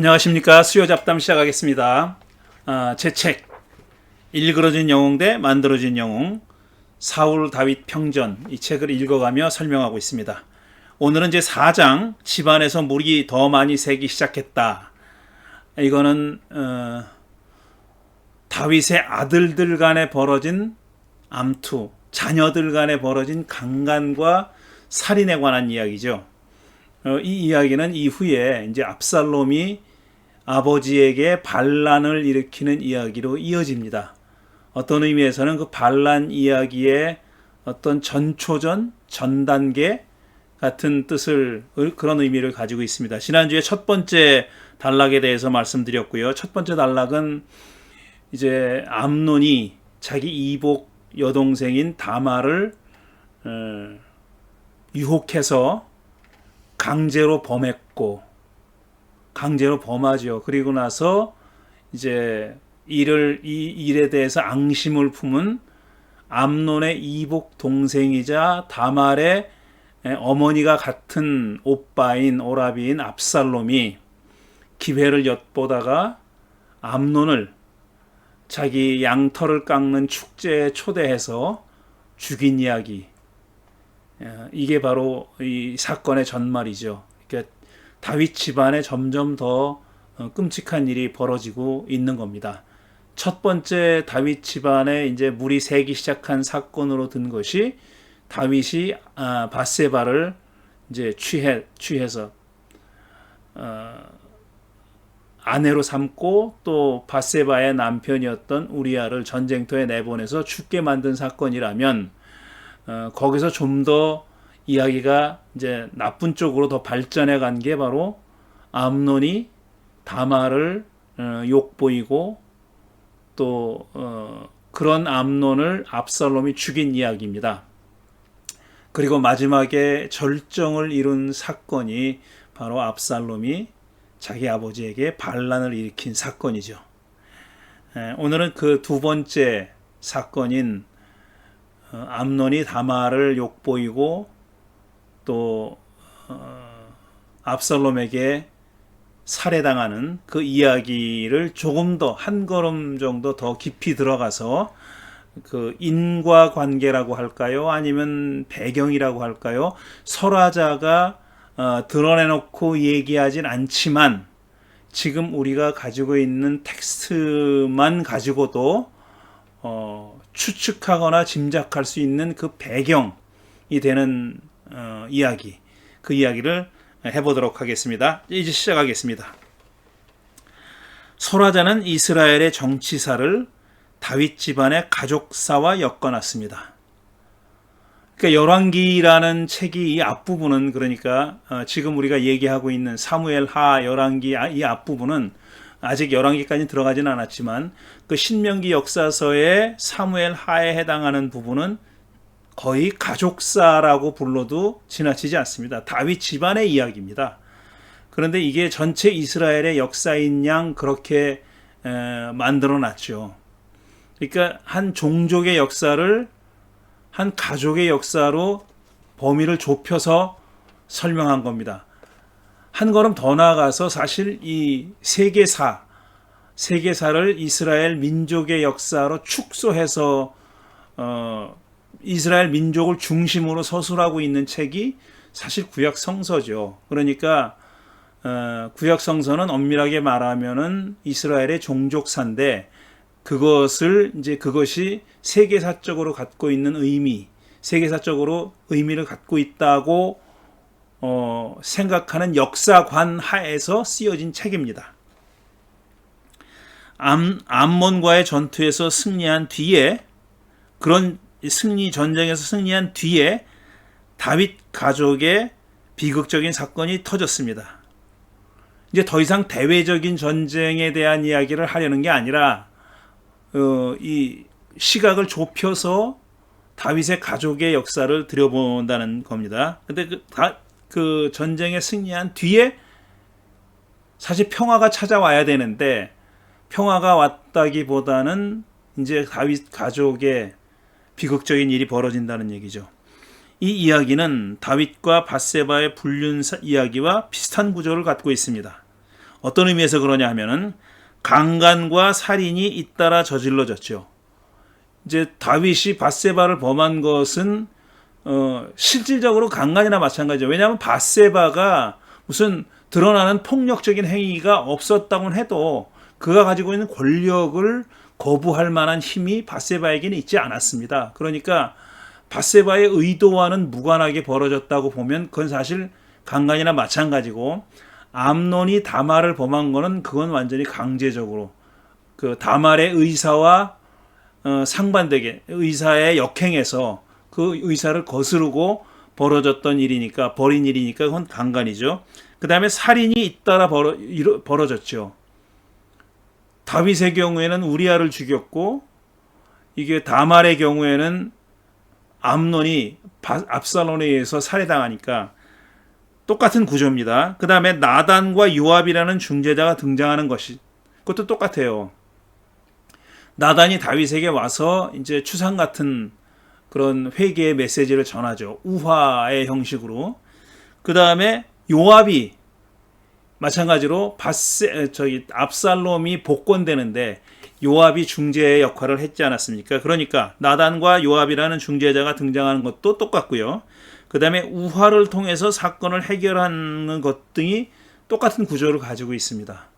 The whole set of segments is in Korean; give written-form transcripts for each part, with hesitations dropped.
안녕하십니까. 수요 잡담 시작하겠습니다. 제 책 일그러진 영웅 대 만들어진 영웅, 사울 다윗 평전, 이 책을 읽어가며 설명하고 있습니다. 오늘은 제 4장 집안에서 물이 더 많이 새기 시작했다. 이거는 다윗의 아들들 간에 벌어진 암투, 자녀들 간에 벌어진 강간과 살인에 관한 이야기죠. 이 이야기는 이후에 이제 압살롬이 아버지에게 반란을 일으키는 이야기로 이어집니다. 어떤 의미에서는 그 반란 이야기의 어떤 전초전, 전단계 같은 뜻을, 그런 의미를 가지고 있습니다. 지난주에 첫 번째 단락에 대해서 말씀드렸고요. 첫 번째 단락은 이제 암논이 자기 이복 여동생인 다말을 유혹해서 강제로 범하죠. 그리고 나서 이제 이 일에 대해서 앙심을 품은 암논의 이복 동생이자 다말의 어머니가 같은 오빠인 오라비인 압살롬이 기회를 엿보다가 암논을 자기 양털을 깎는 축제에 초대해서 죽인 이야기. 이게 바로 이 사건의 전말이죠. 그러니까 다윗 집안에 점점 더 끔찍한 일이 벌어지고 있는 겁니다. 첫 번째 다윗 집안에 이제 물이 새기 시작한 사건으로 든 것이 다윗이 밧세바를 이제 취해서 아내로 삼고 또 밧세바의 남편이었던 우리아를 전쟁터에 내보내서 죽게 만든 사건이라면, 거기서 좀 더 이야기가 이제 나쁜 쪽으로 더 발전해 간 게 바로 암논이 다말을 욕보이고 또 그런 암논을 압살롬이 죽인 이야기입니다. 그리고 마지막에 절정을 이룬 사건이 바로 압살롬이 자기 아버지에게 반란을 일으킨 사건이죠. 오늘은 그 두 번째 사건인 암논이 다말을 욕보이고 또 압살롬에게 살해당하는 그 이야기를 조금 더 한 걸음 정도 더 깊이 들어가서 그 인과관계라고 할까요? 아니면 배경이라고 할까요? 설화자가 드러내놓고 얘기하진 않지만 지금 우리가 가지고 있는 텍스트만 가지고도 추측하거나 짐작할 수 있는 그 배경이 되는 이야기, 그 이야기를 해보도록 하겠습니다. 이제 시작하겠습니다. 설화자는 이스라엘의 정치사를 다윗 집안의 가족사와 엮어놨습니다. 그러니까 열왕기라는 책이 이 앞부분은, 그러니까 지금 우리가 얘기하고 있는 사무엘하, 열왕기, 이 앞부분은 아직 열왕기까지 들어가지는 않았지만 그 신명기 역사서의 사무엘하에 해당하는 부분은 거의 가족사라고 불러도 지나치지 않습니다. 다윗 집안의 이야기입니다. 그런데 이게 전체 이스라엘의 역사인 양 그렇게 만들어놨죠. 그러니까 한 종족의 역사를 한 가족의 역사로 범위를 좁혀서 설명한 겁니다. 한 걸음 더 나아가서 사실 이 세계사를 이스라엘 민족의 역사로 축소해서 이스라엘 민족을 중심으로 서술하고 있는 책이 사실 구약 성서죠. 그러니까 구약 성서는 엄밀하게 말하면은 이스라엘의 종족사인데, 그것이 세계사적으로 갖고 있는 의미, 세계사적으로 의미를 갖고 있다고 생각하는 역사관 하에서 쓰여진 책입니다. 암몬과의 전투에서 승리한 뒤에, 그런 전쟁에서 승리한 뒤에 다윗 가족의 비극적인 사건이 터졌습니다. 이제 더 이상 대외적인 전쟁에 대한 이야기를 하려는 게 아니라 이 시각을 좁혀서 다윗의 가족의 역사를 들여본다는 겁니다. 근데 그 전쟁에 승리한 뒤에 사실 평화가 찾아와야 되는데, 평화가 왔다기보다는 이제 다윗 가족의 비극적인 일이 벌어진다는 얘기죠. 이 이야기는 다윗과 밧세바의 불륜 이야기와 비슷한 구조를 갖고 있습니다. 어떤 의미에서 그러냐 하면은 강간과 살인이 잇따라 저질러졌죠. 이제 다윗이 밧세바를 범한 것은 실질적으로 강간이나 마찬가지죠. 왜냐하면 밧세바가 무슨 드러나는 폭력적인 행위가 없었다고 해도 그가 가지고 있는 권력을 거부할 만한 힘이 밧세바에게는 있지 않았습니다. 그러니까 밧세바의 의도와는 무관하게 벌어졌다고 보면 그건 사실 강간이나 마찬가지고, 암논이 다말을 범한 거는 그건 완전히 강제적으로 그 다말의 의사와 상반되게 의사의 역행에서 그 의사를 거스르고 벌어졌던 일이니까, 벌인 일이니까 그건 강간이죠. 그 다음에 살인이 잇따라 벌어졌죠. 다윗의 경우에는 우리아를 죽였고, 이게 다말의 경우에는 암논이 압살롬에 의해서 살해당하니까 똑같은 구조입니다. 그 다음에 나단과 요압이라는 중재자가 등장하는 것이, 그것도 똑같아요. 나단이 다윗에게 와서 이제 추상 같은 그런 회개의 메시지를 전하죠. 우화의 형식으로. 그 다음에 요압이 마찬가지로 압살롬이 복권되는데 요압이 중재의 역할을 했지 않았습니까? 그러니까 나단과 요압이라는 중재자가 등장하는 것도 똑같고요. 그 다음에 우화를 통해서 사건을 해결하는 것 등이 똑같은 구조를 가지고 있습니다.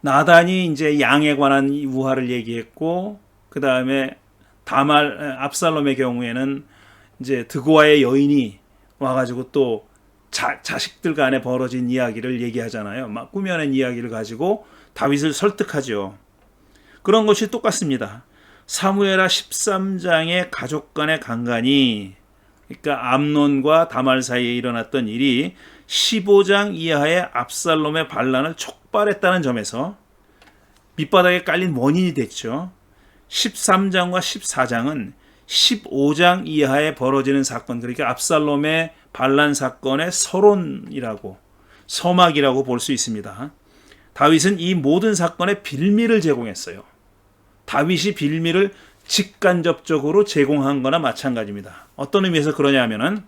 나단이 이제 양에 관한 우화를 얘기했고, 그 다음에 압살롬의 경우에는 이제 드고아의 여인이 와가지고 또 자식들 간에 벌어진 이야기를 얘기하잖아요. 막 꾸며낸 이야기를 가지고 다윗을 설득하죠. 그런 것이 똑같습니다. 사무엘하 13장의 가족 간의 강간이, 그러니까 암논과 다말 사이에 일어났던 일이 15장 이하의 압살롬의 반란을 촉발했다는 점에서 밑바닥에 깔린 원인이 됐죠. 13장과 14장은 15장 이하에 벌어지는 사건, 그러니까 압살롬의 반란 사건의 서론이라고, 서막이라고 볼 수 있습니다. 다윗은 이 모든 사건의 빌미를 제공했어요. 다윗이 빌미를 직간접적으로 제공한 거나 마찬가지입니다. 어떤 의미에서 그러냐 하면은,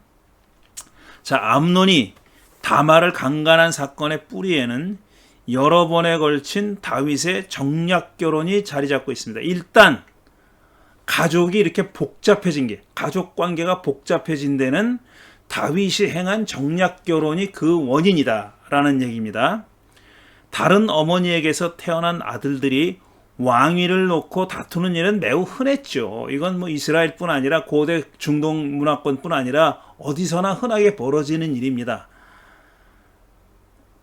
암논이 다말을 강간한 사건의 뿌리에는 여러 번에 걸친 다윗의 정략 결혼이 자리 잡고 있습니다. 일단 가족이 이렇게 복잡해진 게, 가족 관계가 복잡해진 데는 다윗이 행한 정략 결혼이 그 원인이다라는 얘기입니다. 다른 어머니에게서 태어난 아들들이 왕위를 놓고 다투는 일은 매우 흔했죠. 이건 뭐 이스라엘뿐 아니라 고대 중동 문화권뿐 아니라 어디서나 흔하게 벌어지는 일입니다.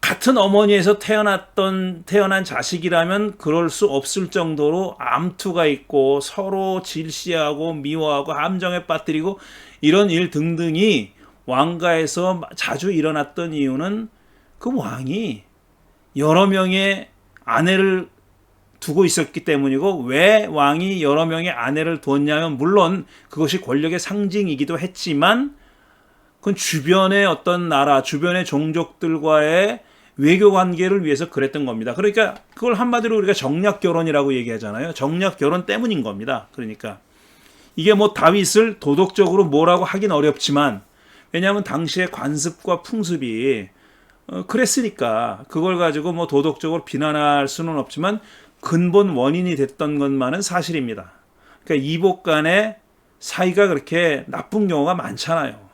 같은 어머니에서 태어난 자식이라면 그럴 수 없을 정도로 암투가 있고 서로 질시하고 미워하고 함정에 빠뜨리고 이런 일 등등이 왕가에서 자주 일어났던 이유는 그 왕이 여러 명의 아내를 두고 있었기 때문이고, 왜 왕이 여러 명의 아내를 두었냐면, 물론 그것이 권력의 상징이기도 했지만 그건 주변의 어떤 나라, 주변의 종족들과의 외교 관계를 위해서 그랬던 겁니다. 그러니까 그걸 한마디로 우리가 정략 결혼이라고 얘기하잖아요. 정략 결혼 때문인 겁니다. 그러니까 이게 뭐 다윗을 도덕적으로 뭐라고 하긴 어렵지만, 왜냐하면 당시의 관습과 풍습이 그랬으니까 그걸 가지고 뭐 도덕적으로 비난할 수는 없지만 근본 원인이 됐던 것만은 사실입니다. 그러니까 이복 간의 사이가 그렇게 나쁜 경우가 많잖아요.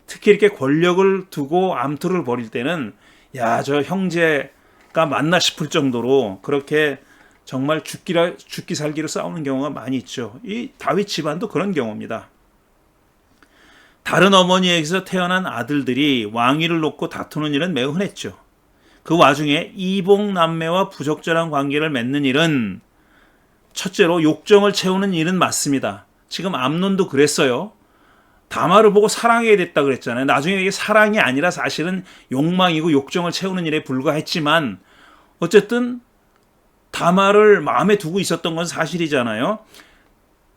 특히 이렇게 권력을 두고 암투를 벌일 때는 야, 저 형제가 맞나 싶을 정도로 그렇게 정말 죽기 살기로 싸우는 경우가 많이 있죠. 이 다윗 집안도 그런 경우입니다. 다른 어머니에게서 태어난 아들들이 왕위를 놓고 다투는 일은 매우 흔했죠. 그 와중에 이복 남매와 부적절한 관계를 맺는 일은, 첫째로 욕정을 채우는 일은 맞습니다. 지금 암논도 그랬어요. 다말을 보고 사랑하게 됐다 그랬잖아요. 나중에 이게 사랑이 아니라 사실은 욕망이고 욕정을 채우는 일에 불과했지만 어쨌든 다말을 마음에 두고 있었던 건 사실이잖아요.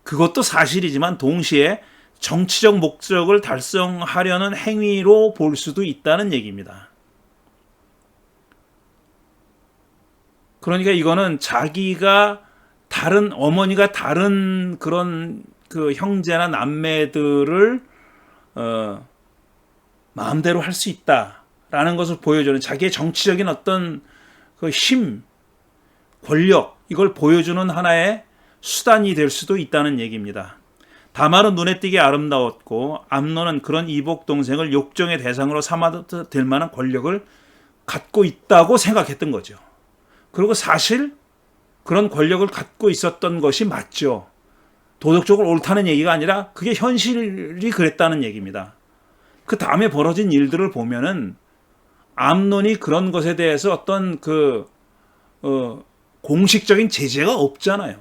그것도 사실이지만 동시에 정치적 목적을 달성하려는 행위로 볼 수도 있다는 얘기입니다. 그러니까 이거는 자기가 어머니가 다른 그런 그 형제나 남매들을 마음대로 할 수 있다. 라는 것을 보여주는 자기의 정치적인 어떤 그 힘, 권력, 이걸 보여주는 하나의 수단이 될 수도 있다는 얘기입니다. 다말은 눈에 띄게 아름다웠고 암논은 그런 이복 동생을 욕정의 대상으로 삼아도 될 만한 권력을 갖고 있다고 생각했던 거죠. 그리고 사실 그런 권력을 갖고 있었던 것이 맞죠. 도덕적으로 옳다는 얘기가 아니라 그게 현실이 그랬다는 얘기입니다. 그 다음에 벌어진 일들을 보면은 암논이 그런 것에 대해서 어떤 공식적인 제재가 없잖아요.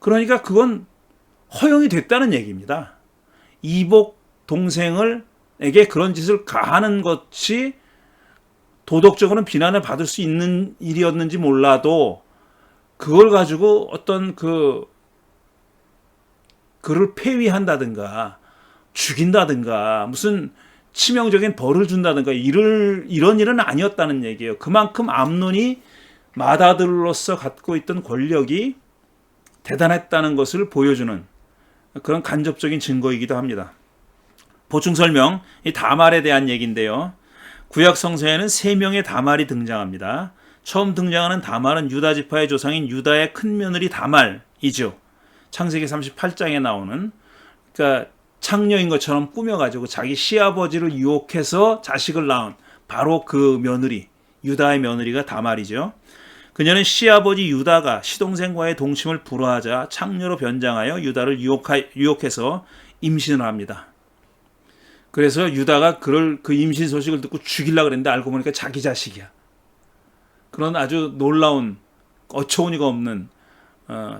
그러니까 그건 허용이 됐다는 얘기입니다. 이복 동생에게 그런 짓을 가하는 것이 도덕적으로는 비난을 받을 수 있는 일이었는지 몰라도 그걸 가지고 어떤 그를 폐위한다든가 죽인다든가 무슨 치명적인 벌을 준다든가 이런 일은 아니었다는 얘기예요. 그만큼 암논이 맏아들로서 갖고 있던 권력이 대단했다는 것을 보여주는 그런 간접적인 증거이기도 합니다. 보충 설명, 이 다말에 대한 얘기인데요. 구약 성서에는 3명의 다말이 등장합니다. 처음 등장하는 다말은 유다 지파의 조상인 유다의 큰 며느리 다말이죠. 창세기 38장에 나오는, 그러니까 창녀인 것처럼 꾸며가지고 자기 시아버지를 유혹해서 자식을 낳은 바로 그 며느리, 유다의 며느리가 다말이죠. 그녀는 시아버지 유다가 시동생과의 동침을 불허하자 창녀로 변장하여 유다를 유혹해서 임신을 합니다. 그래서 유다가 그 임신 소식을 듣고 죽이려고 그랬는데 알고 보니까 자기 자식이야. 그런 아주 놀라운 어처구니가 없는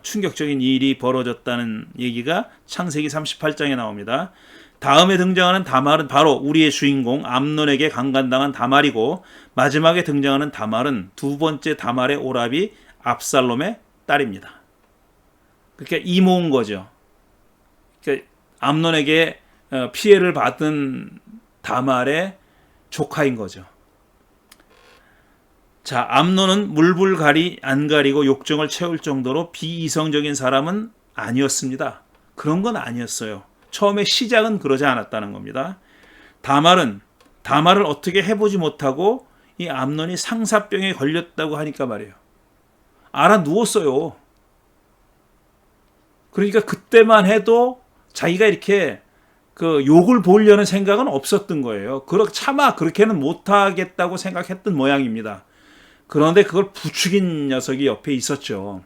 충격적인 일이 벌어졌다는 얘기가 창세기 38장에 나옵니다. 다음에 등장하는 다말은 바로 우리의 주인공 암논에게 강간당한 다말이고, 마지막에 등장하는 다말은 두 번째 다말의 오라비 압살롬의 딸입니다. 그러니까 이모인 거죠. 그러니까 암논에게 피해를 받은 다말의 조카인 거죠. 자, 암논은 물불가리 안 가리고 욕정을 채울 정도로 비이성적인 사람은 아니었습니다. 그런 건 아니었어요. 처음에 시작은 그러지 않았다는 겁니다. 다말을 어떻게 해보지 못하고 이 암논이 상사병에 걸렸다고 하니까 말이에요. 알아 누웠어요. 그러니까 그때만 해도 자기가 이렇게 욕을 보려는 생각은 없었던 거예요. 차마 그렇게는 못하겠다고 생각했던 모양입니다. 그런데 그걸 부추긴 녀석이 옆에 있었죠.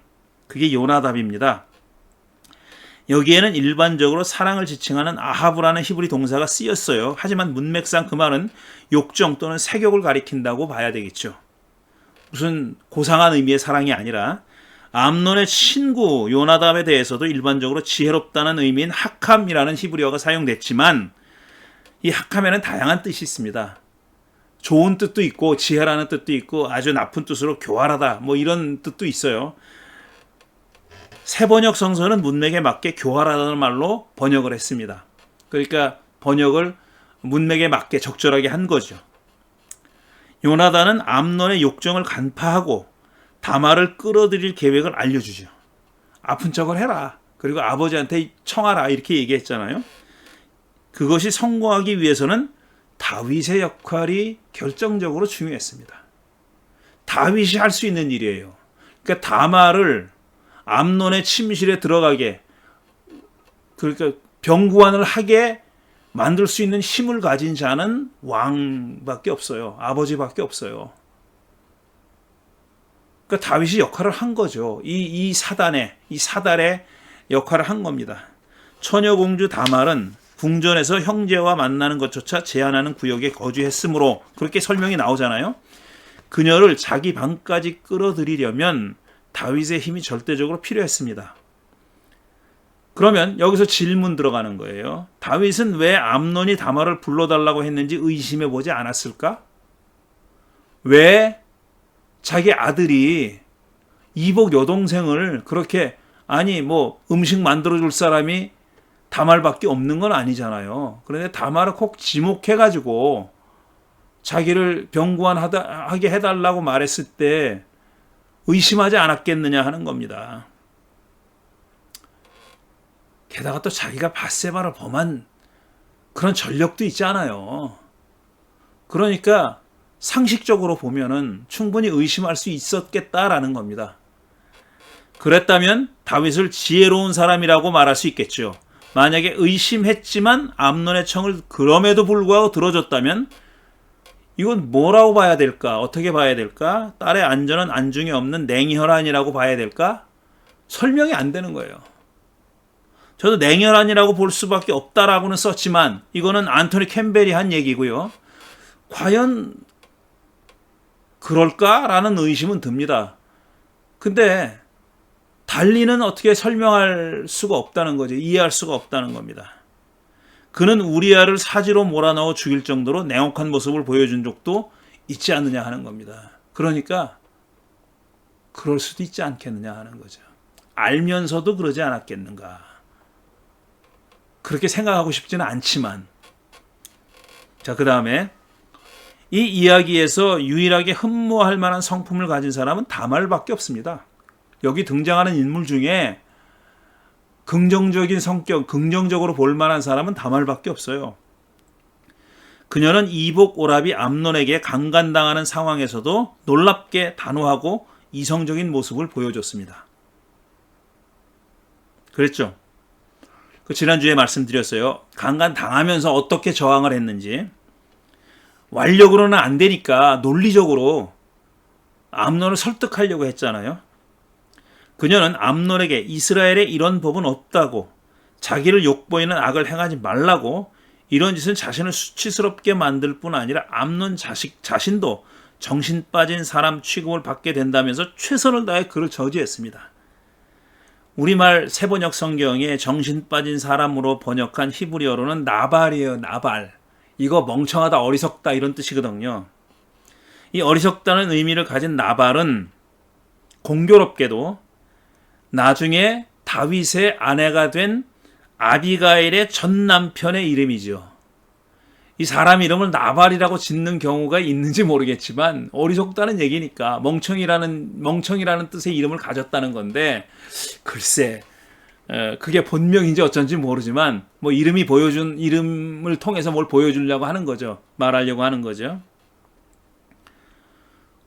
그게 요나답입니다. 여기에는 일반적으로 사랑을 지칭하는 아하브라는 히브리 동사가 쓰였어요. 하지만 문맥상 그 말은 욕정 또는 색욕을 가리킨다고 봐야 되겠죠. 무슨 고상한 의미의 사랑이 아니라 암논의 친구 요나답에 대해서도 일반적으로 지혜롭다는 의미인 하캄이라는 히브리어가 사용됐지만 이 하캄에는 다양한 뜻이 있습니다. 좋은 뜻도 있고 지혜라는 뜻도 있고 아주 나쁜 뜻으로 교활하다 뭐 이런 뜻도 있어요. 새번역 성서는 문맥에 맞게 교활하다는 말로 번역을 했습니다. 그러니까 번역을 문맥에 맞게 적절하게 한 거죠. 요나단은 암논의 욕정을 간파하고 다말을 끌어들일 계획을 알려주죠. 아픈 척을 해라. 그리고 아버지한테 청하라. 이렇게 얘기했잖아요. 그것이 성공하기 위해서는 다윗의 역할이 결정적으로 중요했습니다. 다윗이 할 수 있는 일이에요. 그러니까 다말을 암논의 침실에 들어가게, 그러니까 병구안을 하게 만들 수 있는 힘을 가진 자는 왕밖에 없어요. 아버지밖에 없어요. 그러니까 다윗이 역할을 한 거죠. 이 사단의 역할을 한 겁니다. 처녀공주 다말은 궁전에서 형제와 만나는 것조차 제한하는 구역에 거주했으므로 그렇게 설명이 나오잖아요. 그녀를 자기 방까지 끌어들이려면 다윗의 힘이 절대적으로 필요했습니다. 그러면 여기서 질문 들어가는 거예요. 다윗은 왜 암논이 다말을 불러달라고 했는지 의심해 보지 않았을까? 왜 자기 아들이 이복 여동생을 그렇게, 음식 만들어줄 사람이 다말밖에 없는 건 아니잖아요. 그런데 다말을 꼭 지목해가지고 자기를 병구안하게 해달라고 말했을 때 의심하지 않았겠느냐 하는 겁니다. 게다가 또 자기가 밧세바를 범한 그런 전력도 있잖아요. 그러니까 상식적으로 보면은 충분히 의심할 수 있었겠다라는 겁니다. 그랬다면 다윗을 지혜로운 사람이라고 말할 수 있겠죠. 만약에 의심했지만 암논의 청을 그럼에도 불구하고 들어줬다면 이건 뭐라고 봐야 될까? 어떻게 봐야 될까? 딸의 안전은 안중에 없는 냉혈한이라고 봐야 될까? 설명이 안 되는 거예요. 저도 냉혈한이라고 볼 수밖에 없다라고는 썼지만 이거는 안토니 캠벨이 한 얘기고요. 과연 그럴까라는 의심은 듭니다. 근데 달리는 어떻게 설명할 수가 없다는 거죠. 이해할 수가 없다는 겁니다. 그는 우리아를 사지로 몰아넣어 죽일 정도로 냉혹한 모습을 보여준 적도 있지 않느냐 하는 겁니다. 그러니까 그럴 수도 있지 않겠느냐 하는 거죠. 알면서도 그러지 않았겠는가. 그렇게 생각하고 싶지는 않지만. 자, 그 다음에 이 이야기에서 유일하게 흠모할 만한 성품을 가진 사람은 다말밖에 없습니다. 여기 등장하는 인물 중에 긍정적인 성격, 긍정적으로 볼 만한 사람은 다말밖에 없어요. 그녀는 이복 오라비 암논에게 강간당하는 상황에서도 놀랍게 단호하고 이성적인 모습을 보여줬습니다. 그랬죠? 지난주에 말씀드렸어요. 강간당하면서 어떻게 저항을 했는지. 완력으로는 안 되니까 논리적으로 암논을 설득하려고 했잖아요. 그녀는 암논에게 이스라엘에 이런 법은 없다고, 자기를 욕보이는 악을 행하지 말라고, 이런 짓은 자신을 수치스럽게 만들 뿐 아니라 암논 자신도 정신 빠진 사람 취급을 받게 된다면서 최선을 다해 그를 저지했습니다. 우리말 세번역 성경에 정신 빠진 사람으로 번역한 히브리어로는 나발이에요. 나발. 이거 멍청하다, 어리석다 이런 뜻이거든요. 이 어리석다는 의미를 가진 나발은 공교롭게도 나중에 다윗의 아내가 된 아비가일의 전 남편의 이름이죠. 이 사람 이름을 나발이라고 짓는 경우가 있는지 모르겠지만 어리석다는 얘기니까 멍청이라는 뜻의 이름을 가졌다는 건데 글쎄 그게 본명인지 어쩐지 모르지만 뭐 이름을 통해서 뭘 보여주려고 하는 거죠. 말하려고 하는 거죠.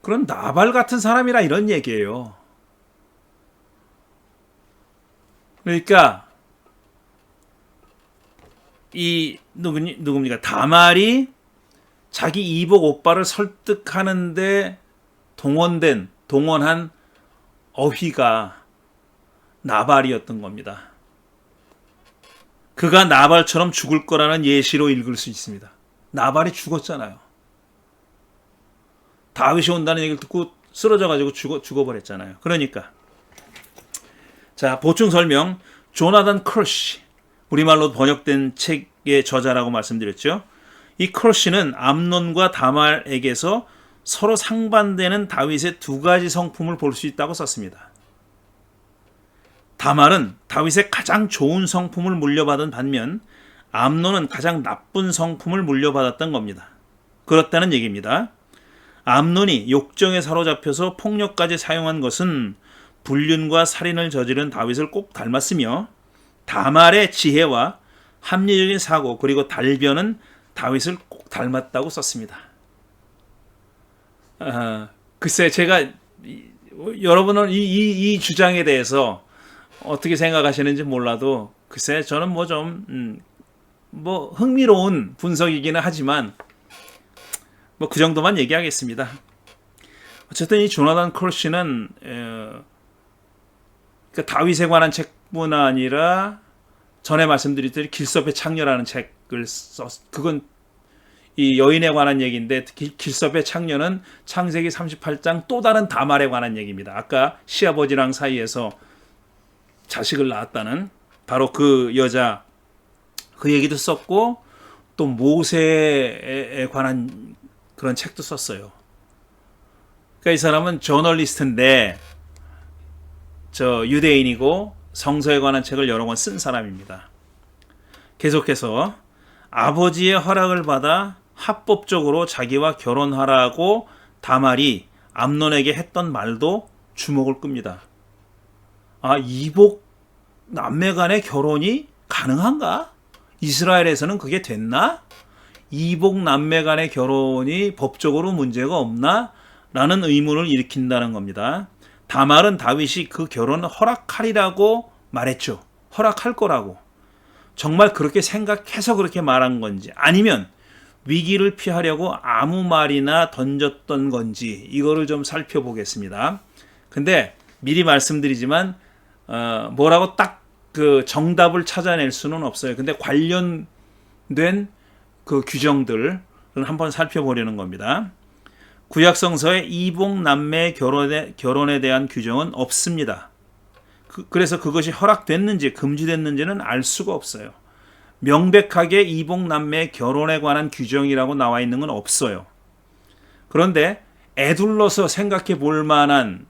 그런 나발 같은 사람이라 이런 얘기예요. 그러니까 이 누굽니까? 다말이 자기 이복 오빠를 설득하는데 동원한 어휘가 나발이었던 겁니다. 그가 나발처럼 죽을 거라는 예시로 읽을 수 있습니다. 나발이 죽었잖아요. 다윗이 온다는 얘기를 듣고 쓰러져가지고 죽어버렸잖아요. 그러니까 자, 보충 설명. 조나단 크러쉬, 우리말로 번역된 책의 저자라고 말씀드렸죠. 이 크러쉬는 암논과 다말에게서 서로 상반되는 다윗의 두 가지 성품을 볼 수 있다고 썼습니다. 다말은 다윗의 가장 좋은 성품을 물려받은 반면 암논은 가장 나쁜 성품을 물려받았던 겁니다. 그렇다는 얘기입니다. 암논이 욕정에 사로잡혀서 폭력까지 사용한 것은 불륜과 살인을 저지른 다윗을 꼭 닮았으며 다말의 지혜와 합리적인 사고 그리고 달변은 다윗을 꼭 닮았다고 썼습니다. 글쎄 제가 여러분은 이 주장에 대해서 어떻게 생각하시는지 몰라도 글쎄 저는 뭐 좀 흥미로운 분석이기는 하지만 뭐 그 정도만 얘기하겠습니다. 어쨌든 이 조나단 크러쉬는 그러니까 다윗에 관한 책뿐 아니라 전에 말씀드렸듯이 길섭의 창녀라는 책을 그건 이 여인에 관한 얘기인데 길섭의 창녀는 창세기 38장 또 다른 다말에 관한 얘기입니다. 아까 시아버지랑 사이에서 자식을 낳았다는 바로 그 여자 그 얘기도 썼고 또 모세에 관한 그런 책도 썼어요. 그러니까 이 사람은 저널리스트인데 유대인이고 성서에 관한 책을 여러 권 쓴 사람입니다. 계속해서 아버지의 허락을 받아 합법적으로 자기와 결혼하라고 다말이 암논에게 했던 말도 주목을 끕니다. 이복 남매 간의 결혼이 가능한가? 이스라엘에서는 그게 됐나? 이복 남매 간의 결혼이 법적으로 문제가 없나? 라는 의문을 일으킨다는 겁니다. 다말은 다윗이 그 결혼을 허락하리라고 말했죠. 허락할 거라고. 정말 그렇게 생각해서 그렇게 말한 건지, 아니면 위기를 피하려고 아무 말이나 던졌던 건지, 이거를 좀 살펴보겠습니다. 근데 미리 말씀드리지만 뭐라고 딱 그 정답을 찾아낼 수는 없어요. 근데 관련된 그 규정들을 한번 살펴보려는 겁니다. 구약성서에 이복 남매 결혼에 대한 규정은 없습니다. 그래서 그것이 허락됐는지 금지됐는지는 알 수가 없어요. 명백하게 이복 남매 결혼에 관한 규정이라고 나와 있는 건 없어요. 그런데 애둘러서 생각해 볼 만한,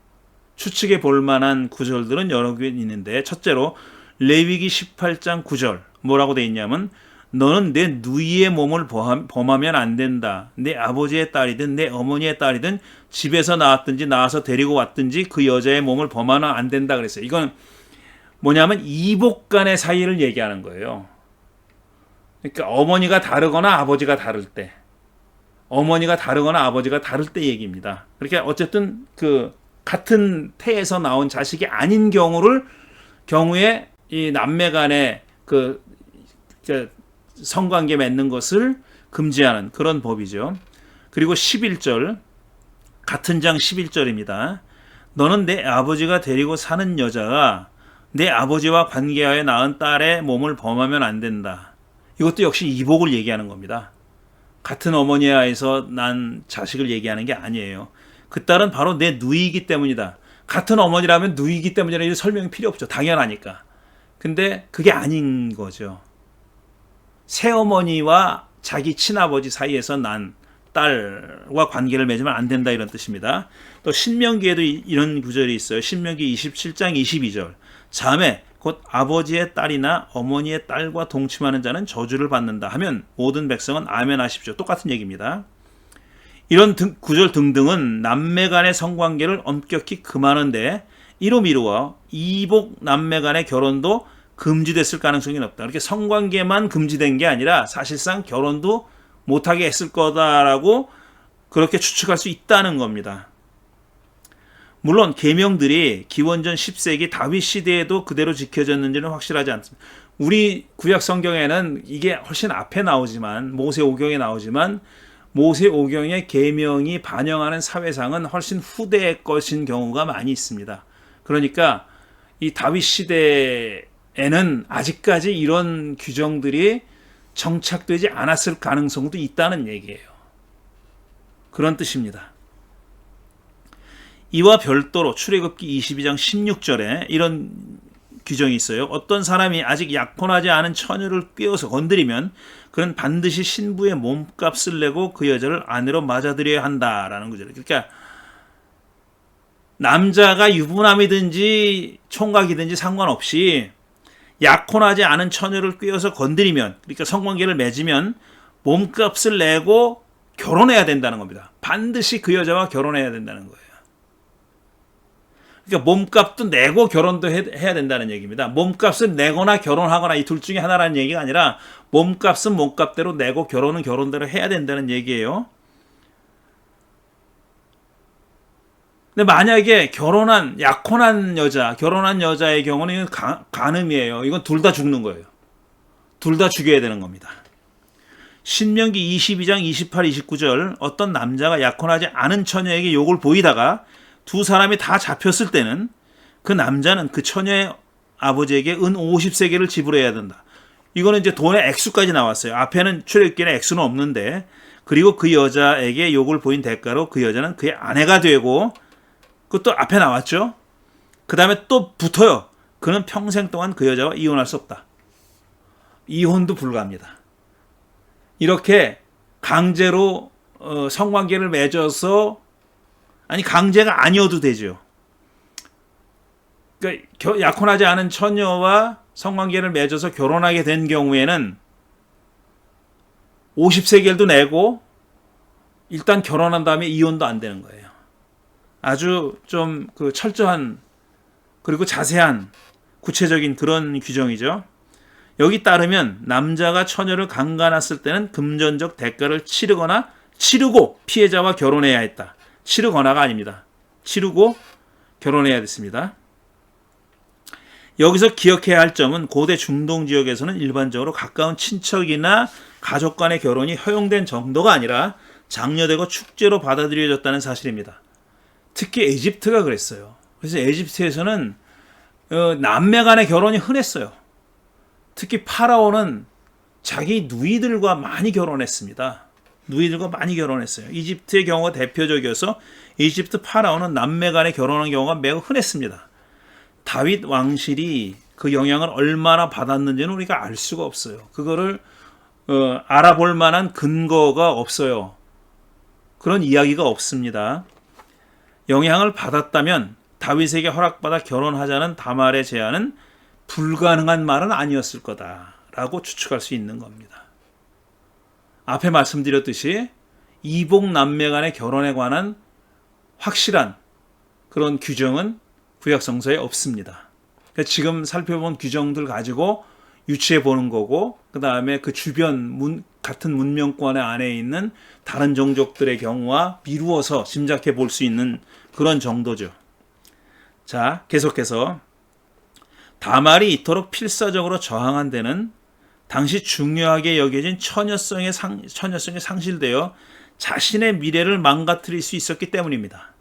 추측해 볼 만한 구절들은 여러 개 있는데, 첫째로 레위기 18장 9절 뭐라고 돼 있냐면, 너는 내 누이의 몸을 범하면 안 된다. 내 아버지의 딸이든 내 어머니의 딸이든 집에서 나왔든지 나와서 데리고 왔든지 그 여자의 몸을 범하면 안 된다 그랬어요. 이건 뭐냐면 이복 간의 사이를 얘기하는 거예요. 그러니까 어머니가 다르거나 아버지가 다를 때, 어머니가 다르거나 아버지가 다를 때 얘기입니다. 그러니까 어쨌든 그 같은 태에서 나온 자식이 아닌 경우에 이 남매 간의 그 성관계 맺는 것을 금지하는 그런 법이죠. 그리고 11절, 같은 장 11절입니다. 너는 내 아버지가 데리고 사는 여자가 내 아버지와 관계하여 낳은 딸의 몸을 범하면 안 된다. 이것도 역시 이복을 얘기하는 겁니다. 같은 어머니에 의해서 난 자식을 얘기하는 게 아니에요. 그 딸은 바로 내 누이이기 때문이다. 같은 어머니라면 누이이기 때문이라 이 설명이 필요 없죠. 당연하니까. 근데 그게 아닌 거죠. 새어머니와 자기 친아버지 사이에서 난 딸과 관계를 맺으면 안 된다, 이런 뜻입니다. 또 신명기에도 이런 구절이 있어요. 신명기 27장 22절. 자매 곧 아버지의 딸이나 어머니의 딸과 동침하는 자는 저주를 받는다 하면 모든 백성은 아멘 하십시오. 똑같은 얘기입니다. 이런 구절 등등은 남매 간의 성관계를 엄격히 금하는데 이로 미루어 이복 남매 간의 결혼도 금지됐을 가능성이 높다. 이렇게 성관계만 금지된 게 아니라 사실상 결혼도 못하게 했을 거다라고 그렇게 추측할 수 있다는 겁니다. 물론 계명들이 기원전 10세기 다윗 시대에도 그대로 지켜졌는지는 확실하지 않습니다. 우리 구약 성경에는 이게 훨씬 앞에 나오지만, 모세오경에 나오지만, 모세오경의 계명이 반영하는 사회상은 훨씬 후대의 것인 경우가 많이 있습니다. 그러니까 이 다윗 시대에는 아직까지 이런 규정들이 정착되지 않았을 가능성도 있다는 얘기예요. 그런 뜻입니다. 이와 별도로 출애굽기 22장 16절에 이런 규정이 있어요. 어떤 사람이 아직 약혼하지 않은 처녀를 꿰어서 건드리면 그는 반드시 신부의 몸값을 내고 그 여자를 아내로 맞아들여야 한다라는 거죠. 그러니까 남자가 유부남이든지 총각이든지 상관없이 약혼하지 않은 처녀를 꿰어서 건드리면, 그러니까 성관계를 맺으면 몸값을 내고 결혼해야 된다는 겁니다. 반드시 그 여자와 결혼해야 된다는 거예요. 그러니까 몸값도 내고 결혼도 해야 된다는 얘기입니다. 몸값을 내거나 결혼하거나 이 둘 중에 하나라는 얘기가 아니라 몸값은 몸값대로 내고 결혼은 결혼대로 해야 된다는 얘기예요. 근데 만약에 약혼한 결혼한 여자의 경우는 이건 간음이에요. 이건 둘 다 죽는 거예요. 둘 다 죽여야 되는 겁니다. 신명기 22장 28, 29절 어떤 남자가 약혼하지 않은 처녀에게 욕을 보이다가 두 사람이 다 잡혔을 때는 그 남자는 그 처녀의 아버지에게 은 50세겔을 지불해야 된다. 이거는 이제 돈의 액수까지 나왔어요. 앞에는 출애굽기에 액수는 없는데, 그리고 그 여자에게 욕을 보인 대가로 그 여자는 그의 아내가 되고, 그것도 앞에 나왔죠. 그 다음에 또 붙어요. 그는 평생 동안 그 여자와 이혼할 수 없다. 이혼도 불가합니다. 이렇게 강제로 성관계를 맺어서, 아니 강제가 아니어도 되죠. 그러니까 약혼하지 않은 처녀와 성관계를 맺어서 결혼하게 된 경우에는 50세겔도 내고 일단 결혼한 다음에 이혼도 안 되는 거예요. 아주 좀 그 철저한 그리고 자세한 구체적인 그런 규정이죠. 여기 따르면 남자가 처녀를 강간했을 때는 금전적 대가를 치르고 피해자와 결혼해야 했다. 치르거나가 아닙니다. 치르고 결혼해야 됐습니다. 여기서 기억해야 할 점은 고대 중동 지역에서는 일반적으로 가까운 친척이나 가족 간의 결혼이 허용된 정도가 아니라 장려되고 축제로 받아들여졌다는 사실입니다. 특히 에집트가 그랬어요. 그래서 에집트에서는 남매 간의 결혼이 흔했어요. 특히 파라오는 자기 누이들과 많이 결혼했습니다. 누이들과 많이 결혼했어요. 이집트의 경우가 대표적이어서 이집트 파라오는 남매 간에 결혼한 경우가 매우 흔했습니다. 다윗 왕실이 그 영향을 얼마나 받았는지는 우리가 알 수가 없어요. 그거를 알아볼 만한 근거가 없어요. 그런 이야기가 없습니다. 영향을 받았다면 다윗에게 허락받아 결혼하자는 다말의 제안은 불가능한 말은 아니었을 거다라고 추측할 수 있는 겁니다. 앞에 말씀드렸듯이 이복 남매 간의 결혼에 관한 확실한 그런 규정은 구약 성서에 없습니다. 그러니까 지금 살펴본 규정들 가지고 유추해 보는 거고, 그 다음에 그 주변 같은 문명권 안에 있는 다른 종족들의 경우와 미루어서 짐작해 볼 수 있는 그런 정도죠. 자, 계속해서 다말이 이토록 필사적으로 저항한 데는 당시 중요하게 여겨진 처녀성이 상실되어 자신의 미래를 망가뜨릴 수 있었기 때문입니다.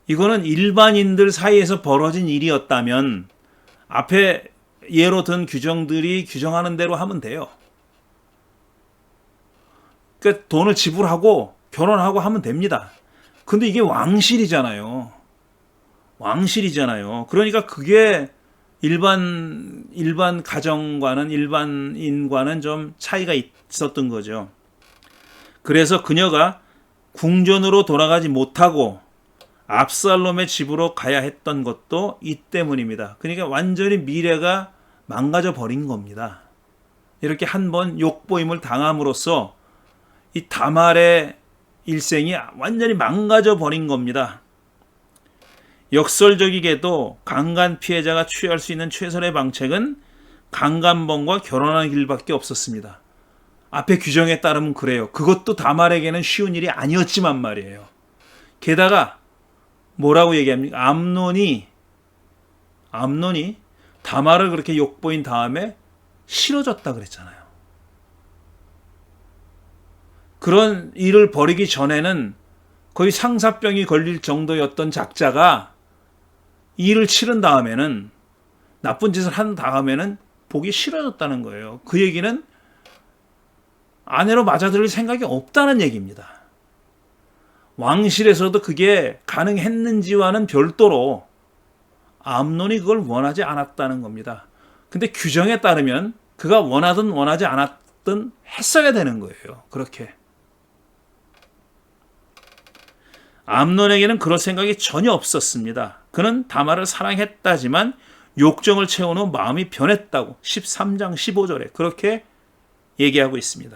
이거는 일반인들 사이에서 벌어진 일이었다면 앞에 예로 든 규정들이 규정하는 대로 하면 돼요. 그러니까 돈을 지불하고 결혼하고 하면 됩니다. 근데 이게 왕실이잖아요. 왕실이잖아요. 그러니까 그게 일반 가정과는 일반인과는 좀 차이가 있었던 거죠. 그래서 그녀가 궁전으로 돌아가지 못하고 압살롬의 집으로 가야 했던 것도 이 때문입니다. 그러니까 완전히 미래가 망가져 버린 겁니다. 이렇게 한번 욕보임을 당함으로써 이 다말의 일생이 완전히 망가져 버린 겁니다. 역설적이게도 강간 피해자가 취할 수 있는 최선의 방책은 강간범과 결혼하는 길밖에 없었습니다. 앞에 규정에 따르면 그래요. 그것도 다말에게는 쉬운 일이 아니었지만 말이에요. 게다가 뭐라고 얘기합니까? 암논이 다말을 그렇게 욕보인 다음에 싫어졌다 그랬잖아요. 그런 일을 벌이기 전에는 거의 상사병이 걸릴 정도였던 작자가 일을 치른 다음에는, 나쁜 짓을 한 다음에는 보기 싫어졌다는 거예요. 그 얘기는 아내로 맞아들일 생각이 없다는 얘기입니다. 왕실에서도 그게 가능했는지와는 별도로 암논이 그걸 원하지 않았다는 겁니다. 근데 규정에 따르면 그가 원하든 원하지 않았든 했어야 되는 거예요. 그렇게. 암논에게는 그럴 생각이 전혀 없었습니다. 그는 다말을 사랑했다지만 욕정을 채운 후 마음이 변했다고 13장 15절에 그렇게 얘기하고 있습니다.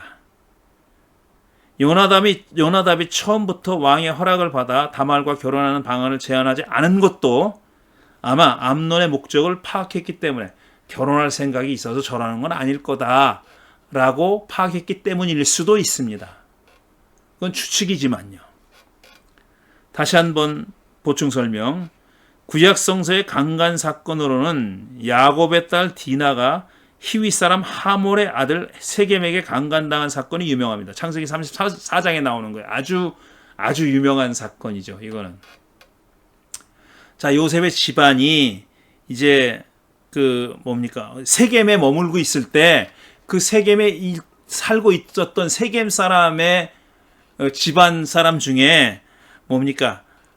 요나답이 처음부터 왕의 허락을 받아 다말과 결혼하는 방안을 제안하지 않은 것도 아마 암논의 목적을 파악했기 때문에 결혼할 생각이 있어서 저라는 건 아닐 거다라고 파악했기 때문일 수도 있습니다. 그건 추측이지만요. 다시 한번 보충 설명. 구약 성서의 강간 사건으로는 야곱의 딸 디나가 히위 사람 하몰의 아들 세겜에게 강간당한 사건이 유명합니다. 창세기 34장에 나오는 거예요. 아주 유명한 사건이죠. 이거는. 자, 요셉의 집안이 이제 세겜에 머물고 있을 때 그 세겜에 살고 있었던 세겜 사람의 집안 사람 중에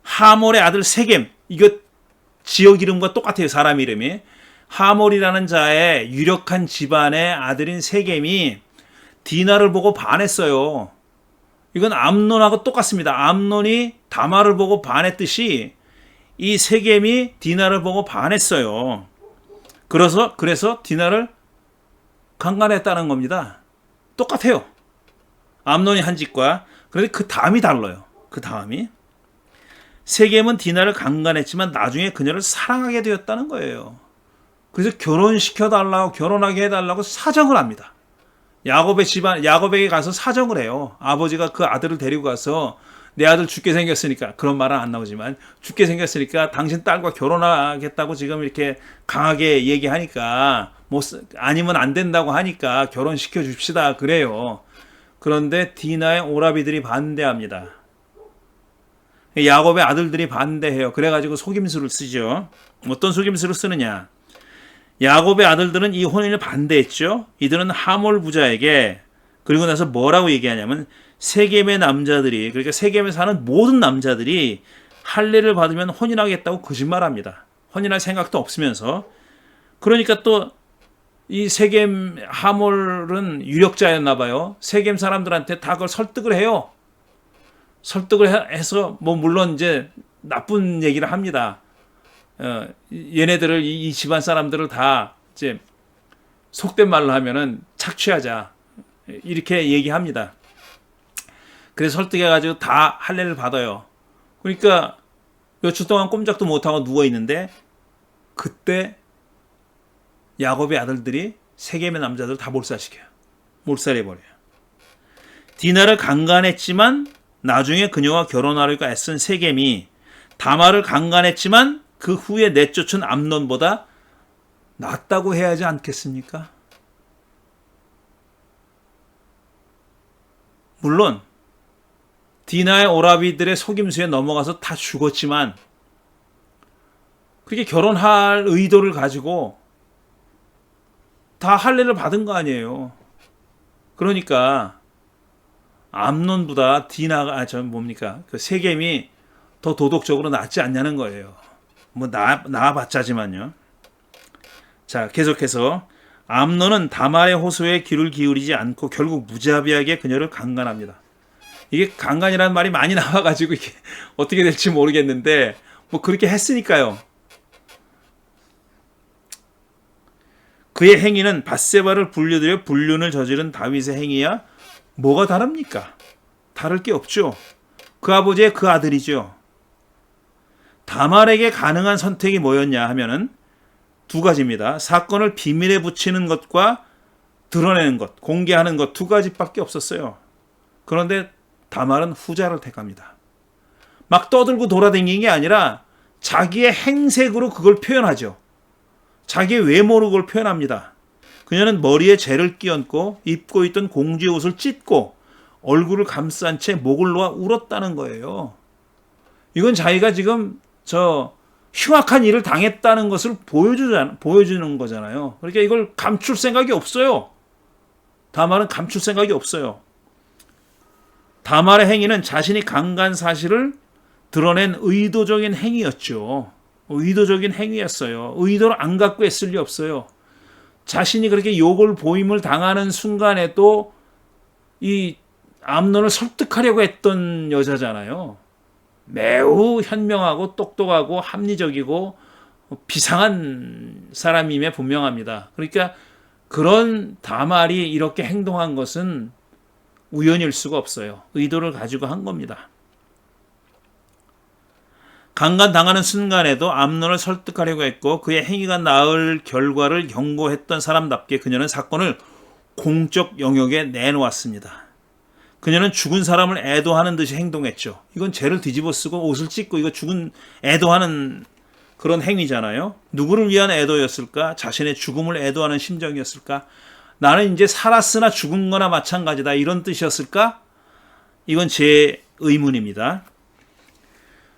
하몰의 아들 세겜, 이거 지역 이름과 똑같아요. 사람 이름이. 하몰이라는 자의 유력한 집안의 아들인 세겜이 디나를 보고 반했어요. 이건 암논하고 똑같습니다. 암논이 다말을 보고 반했듯이 이 세겜이 디나를 보고 반했어요. 그래서 디나를 강간했다는 겁니다. 똑같아요. 암논이 한 짓과. 그런데 그 다음이 달라요. 그 다음이. 세겜은 디나를 강간했지만 나중에 그녀를 사랑하게 되었다는 거예요. 그래서 결혼시켜달라고, 결혼하게 해달라고 사정을 합니다. 야곱에게 가서 사정을 해요. 아버지가 그 아들을 데리고 가서 내 아들 죽게 생겼으니까, 그런 말은 안 나오지만, 죽게 생겼으니까 당신 딸과 결혼하겠다고 지금 이렇게 강하게 얘기하니까, 아니면 안 된다고 하니까 결혼시켜 줍시다. 그래요. 그런데 디나의 오라비들이 반대합니다. 야곱의 아들들이 반대해요. 그래가지고 속임수를 쓰죠. 어떤 속임수를 쓰느냐. 야곱의 아들들은 이 혼인을 반대했죠. 이들은 하몰 부자에게, 그리고 나서 뭐라고 얘기하냐면, 세겜의 남자들이, 그러니까 세겜에 사는 모든 남자들이 할례를 받으면 혼인하겠다고 거짓말합니다. 혼인할 생각도 없으면서. 그러니까 또 이 세겜 하몰은 유력자였나 봐요. 세겜 사람들한테 다 그걸 설득을 해요. 설득을 해서 뭐 물론 이제 나쁜 얘기를 합니다. 얘네들을, 이 집안 사람들을 다 이제 속된 말로 하면은 착취하자, 이렇게 얘기합니다. 그래서 설득해가지고 다 할례를 받아요. 그러니까 며칠 동안 꼼짝도 못하고 누워 있는데, 그때 야곱의 아들들이 세겜의 남자들 다 몰살시켜요. 몰살해버려요. 디나를 강간했지만 나중에 그녀와 결혼하려고 애쓴 세겜이 다말을 강간했지만 그 후에 내쫓은 암논보다 낫다고 해야 하지 않겠습니까? 물론 디나의 오라비들의 속임수에 넘어가서 다 죽었지만, 그렇게 결혼할 의도를 가지고 다 할례를 받은 거 아니에요. 그러니까 암논보다 디나가, 그 세겜이 더 도덕적으로 낫지 않냐는 거예요. 뭐 나아봤자지만요. 자, 계속해서 암논은 다말의 호소에 귀를 기울이지 않고 결국 무자비하게 그녀를 강간합니다. 이게 강간이라는 말이 많이 나와가지고 이게 어떻게 될지 모르겠는데, 뭐 그렇게 했으니까요. 그의 행위는 밧세바를 불려들여 불륜을 저지른 다윗의 행위야 뭐가 다릅니까? 다를 게 없죠. 그 아버지의 그 아들이죠. 다말에게 가능한 선택이 뭐였냐 하면은 두 가지입니다. 사건을 비밀에 붙이는 것과 드러내는 것, 공개하는 것, 두 가지밖에 없었어요. 그런데 다말은 후자를 택합니다. 막 떠들고 돌아다니는 게 아니라 자기의 행색으로 그걸 표현하죠. 자기의 외모로 그걸 표현합니다. 그녀는 머리에 재를 끼얹고 입고 있던 공주의 옷을 찢고 얼굴을 감싼 채 목을 놓아 울었다는 거예요. 이건 자기가 지금 흉악한 일을 당했다는 것을 보여주는 거잖아요. 그러니까 이걸 감출 생각이 없어요. 다말은 감출 생각이 없어요. 다말의 행위는 자신이 강간 사실을 드러낸 의도적인 행위였죠. 의도적인 행위였어요. 의도를 안 갖고 했을 리 없어요. 자신이 그렇게 욕을 보임을 당하는 순간에도 이 암논을 설득하려고 했던 여자잖아요. 매우 현명하고 똑똑하고 합리적이고 비상한 사람임에 분명합니다. 그러니까 그런 다말이 이렇게 행동한 것은 우연일 수가 없어요. 의도를 가지고 한 겁니다. 강간당하는 순간에도 암논을 설득하려고 했고 그의 행위가 낳을 결과를 경고했던 사람답게 그녀는 사건을 공적 영역에 내놓았습니다. 그녀는 죽은 사람을 애도하는 듯이 행동했죠. 이건 죄를 뒤집어 쓰고 옷을 찢고 이거 죽은 애도하는 그런 행위잖아요. 누구를 위한 애도였을까? 자신의 죽음을 애도하는 심정이었을까? 나는 이제 살았으나 죽은 거나 마찬가지다. 이런 뜻이었을까? 이건 제 의문입니다.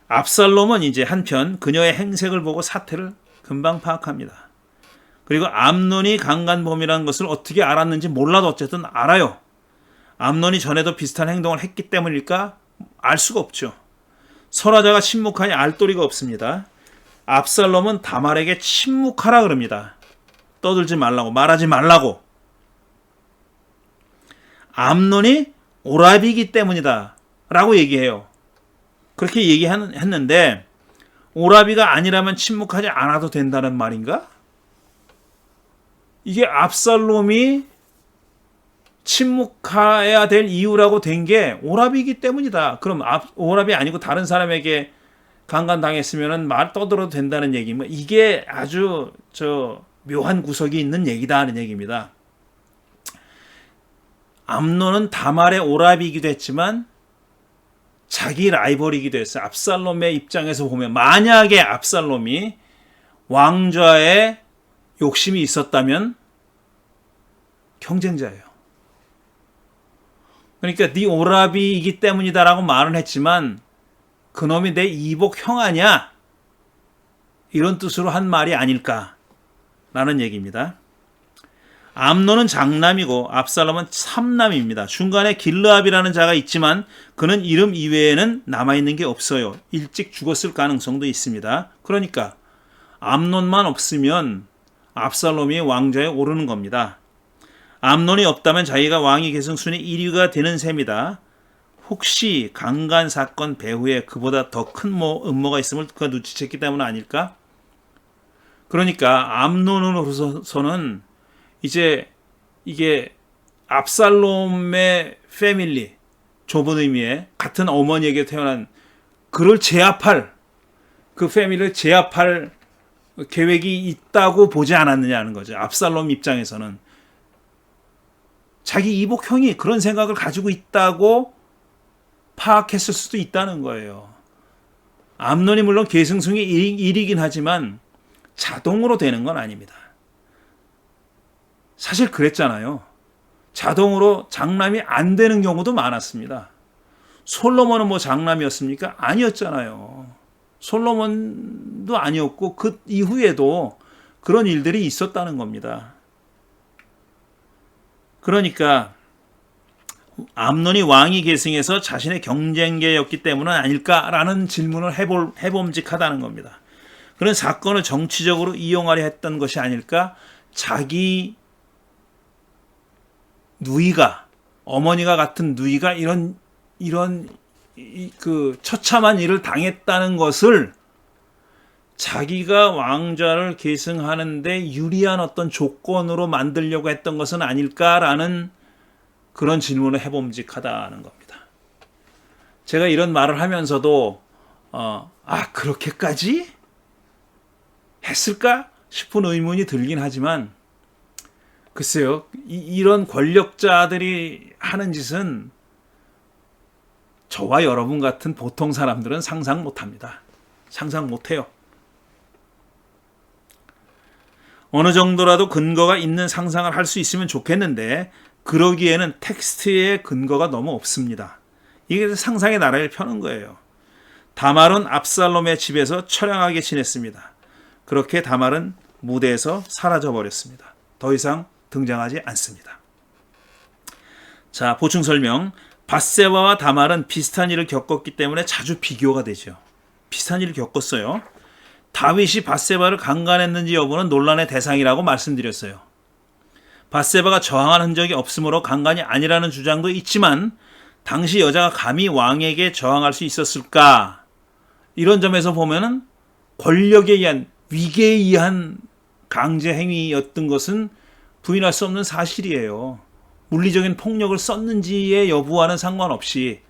압살롬은 이제 한편 그녀의 행색을 보고 사태를 금방 파악합니다. 그리고 암논이 강간범이라는 것을 어떻게 알았는지 몰라도 어쨌든 알아요. 암논이 전에도 비슷한 행동을 했기 때문일까? 알 수가 없죠. 설화자가 침묵하니 알 도리가 없습니다. 압살롬은 다말에게 침묵하라 그럽니다. 떠들지 말라고, 말하지 말라고. 암논이 오라비이기 때문이다 라고 얘기해요. 그렇게 얘기했는데 오라비가 아니라면 침묵하지 않아도 된다는 말인가? 이게 압살롬이 침묵해야 될 이유라고 된 게 오라비이기 때문이다. 그럼 오라비 아니고 다른 사람에게 강간당했으면 말 떠들어도 된다는 얘기면 이게 아주 묘한 구석이 있는 얘기다 하는 얘기입니다. 암논은 다말의 오라비이기도 했지만 자기 라이벌이기도 했어요. 압살롬의 입장에서 보면 만약에 압살롬이 왕좌에 욕심이 있었다면 경쟁자예요. 그러니까 네 오라비이기 때문이다라고 말은 했지만 그놈이 내 이복 형 아니야? 이런 뜻으로 한 말이 아닐까라는 얘기입니다. 암논은 장남이고 압살롬은 삼남입니다. 중간에 길르압이라는 자가 있지만 그는 이름 이외에는 남아있는 게 없어요. 일찍 죽었을 가능성도 있습니다. 그러니까 암논만 없으면 압살롬이 왕좌에 오르는 겁니다. 암논이 없다면 자기가 왕위 계승 순위 1위가 되는 셈이다. 혹시 강간 사건 배후에 그보다 더 큰 음모가 있음을 그가 눈치챘기 때문 아닐까? 그러니까 암논으로서는 이제 이게 압살롬의 패밀리, 좁은 의미의 같은 어머니에게 태어난 그를 제압할, 그 패밀리를 제압할 계획이 있다고 보지 않았느냐는 거죠. 압살롬 입장에서는 자기 이복형이 그런 생각을 가지고 있다고 파악했을 수도 있다는 거예요. 암논이 물론 계승순위 1이긴 하지만 자동으로 되는 건 아닙니다. 사실 그랬잖아요. 자동으로 장남이 안 되는 경우도 많았습니다. 솔로몬은 뭐 장남이었습니까? 아니었잖아요. 솔로몬도 아니었고 그 이후에도 그런 일들이 있었다는 겁니다. 그러니까 암논이 왕위 계승해서 자신의 경쟁자였기 때문은 아닐까라는 질문을 해봄직하다는 겁니다. 그런 사건을 정치적으로 이용하려 했던 것이 아닐까? 자기 누이가, 어머니가 같은 누이가 이런 그 처참한 일을 당했다는 것을 자기가 왕좌를 계승하는데 유리한 어떤 조건으로 만들려고 했던 것은 아닐까라는 그런 질문을 해봄직하다는 겁니다. 제가 이런 말을 하면서도 그렇게까지 했을까 싶은 의문이 들긴 하지만 글쎄요, 이런 권력자들이 하는 짓은 저와 여러분 같은 보통 사람들은 상상 못합니다. 상상 못해요. 어느 정도라도 근거가 있는 상상을 할 수 있으면 좋겠는데 그러기에는 텍스트에 근거가 너무 없습니다. 이게 상상의 나라를 펴는 거예요. 다말은 압살롬의 집에서 처량하게 지냈습니다. 그렇게 다말은 무대에서 사라져버렸습니다. 더 이상 등장하지 않습니다. 자, 보충 설명. 밧세바와 다말은 비슷한 일을 겪었기 때문에 자주 비교가 되죠. 비슷한 일을 겪었어요. 다윗이 밧세바를 강간했는지 여부는 논란의 대상이라고 말씀드렸어요. 밧세바가 저항한 흔적이 없으므로 강간이 아니라는 주장도 있지만 당시 여자가 감히 왕에게 저항할 수 있었을까? 이런 점에서 보면은 권력에 의한, 위계에 의한 강제 행위였던 것은 부인할 수 없는 사실이에요. 물리적인 폭력을 썼는지의 여부와는 상관없이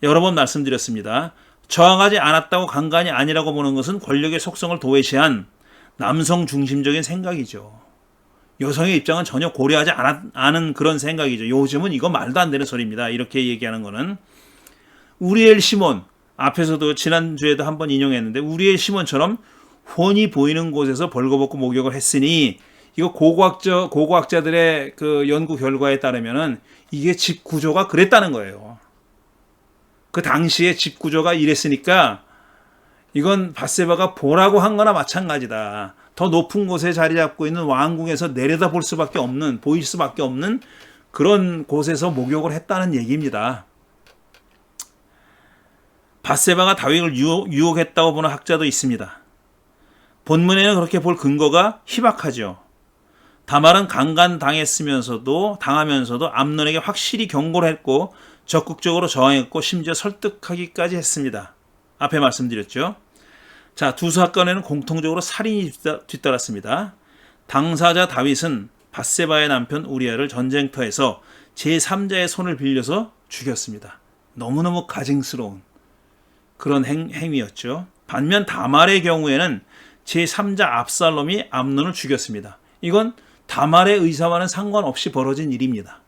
여러 번 말씀드렸습니다. 저항하지 않았다고 강간이 아니라고 보는 것은 권력의 속성을 도외시한 남성 중심적인 생각이죠. 여성의 입장은 전혀 고려하지 않은 그런 생각이죠. 요즘은 이거 말도 안 되는 소리입니다. 이렇게 얘기하는 거는. 우리엘 시몬, 앞에서도 지난주에도 한번 인용했는데 우리엘 시몬처럼 훤히 보이는 곳에서 벌거벗고 목욕을 했으니 이거 고고학자들의 그 연구 결과에 따르면은 이게 집 구조가 그랬다는 거예요. 그 당시에 집 구조가 이랬으니까 이건 밧세바가 보라고 한 거나 마찬가지다. 더 높은 곳에 자리 잡고 있는 왕궁에서 내려다 볼 수밖에 없는, 보일 수밖에 없는 그런 곳에서 목욕을 했다는 얘기입니다. 밧세바가 다윗을 유혹했다고 보는 학자도 있습니다. 본문에는 그렇게 볼 근거가 희박하죠. 다말은 강간당하면서도 암논에게 확실히 경고를 했고 적극적으로 저항했고 심지어 설득하기까지 했습니다. 앞에 말씀드렸죠. 자, 두 사건에는 공통적으로 살인이 뒤따랐습니다. 당사자 다윗은 밧세바의 남편 우리아를 전쟁터에서 제3자의 손을 빌려서 죽였습니다. 너무너무 가증스러운 그런 행위였죠. 반면 다말의 경우에는 제3자 압살롬이 암논을 죽였습니다. 이건 다말의 의사와는 상관없이 벌어진 일입니다.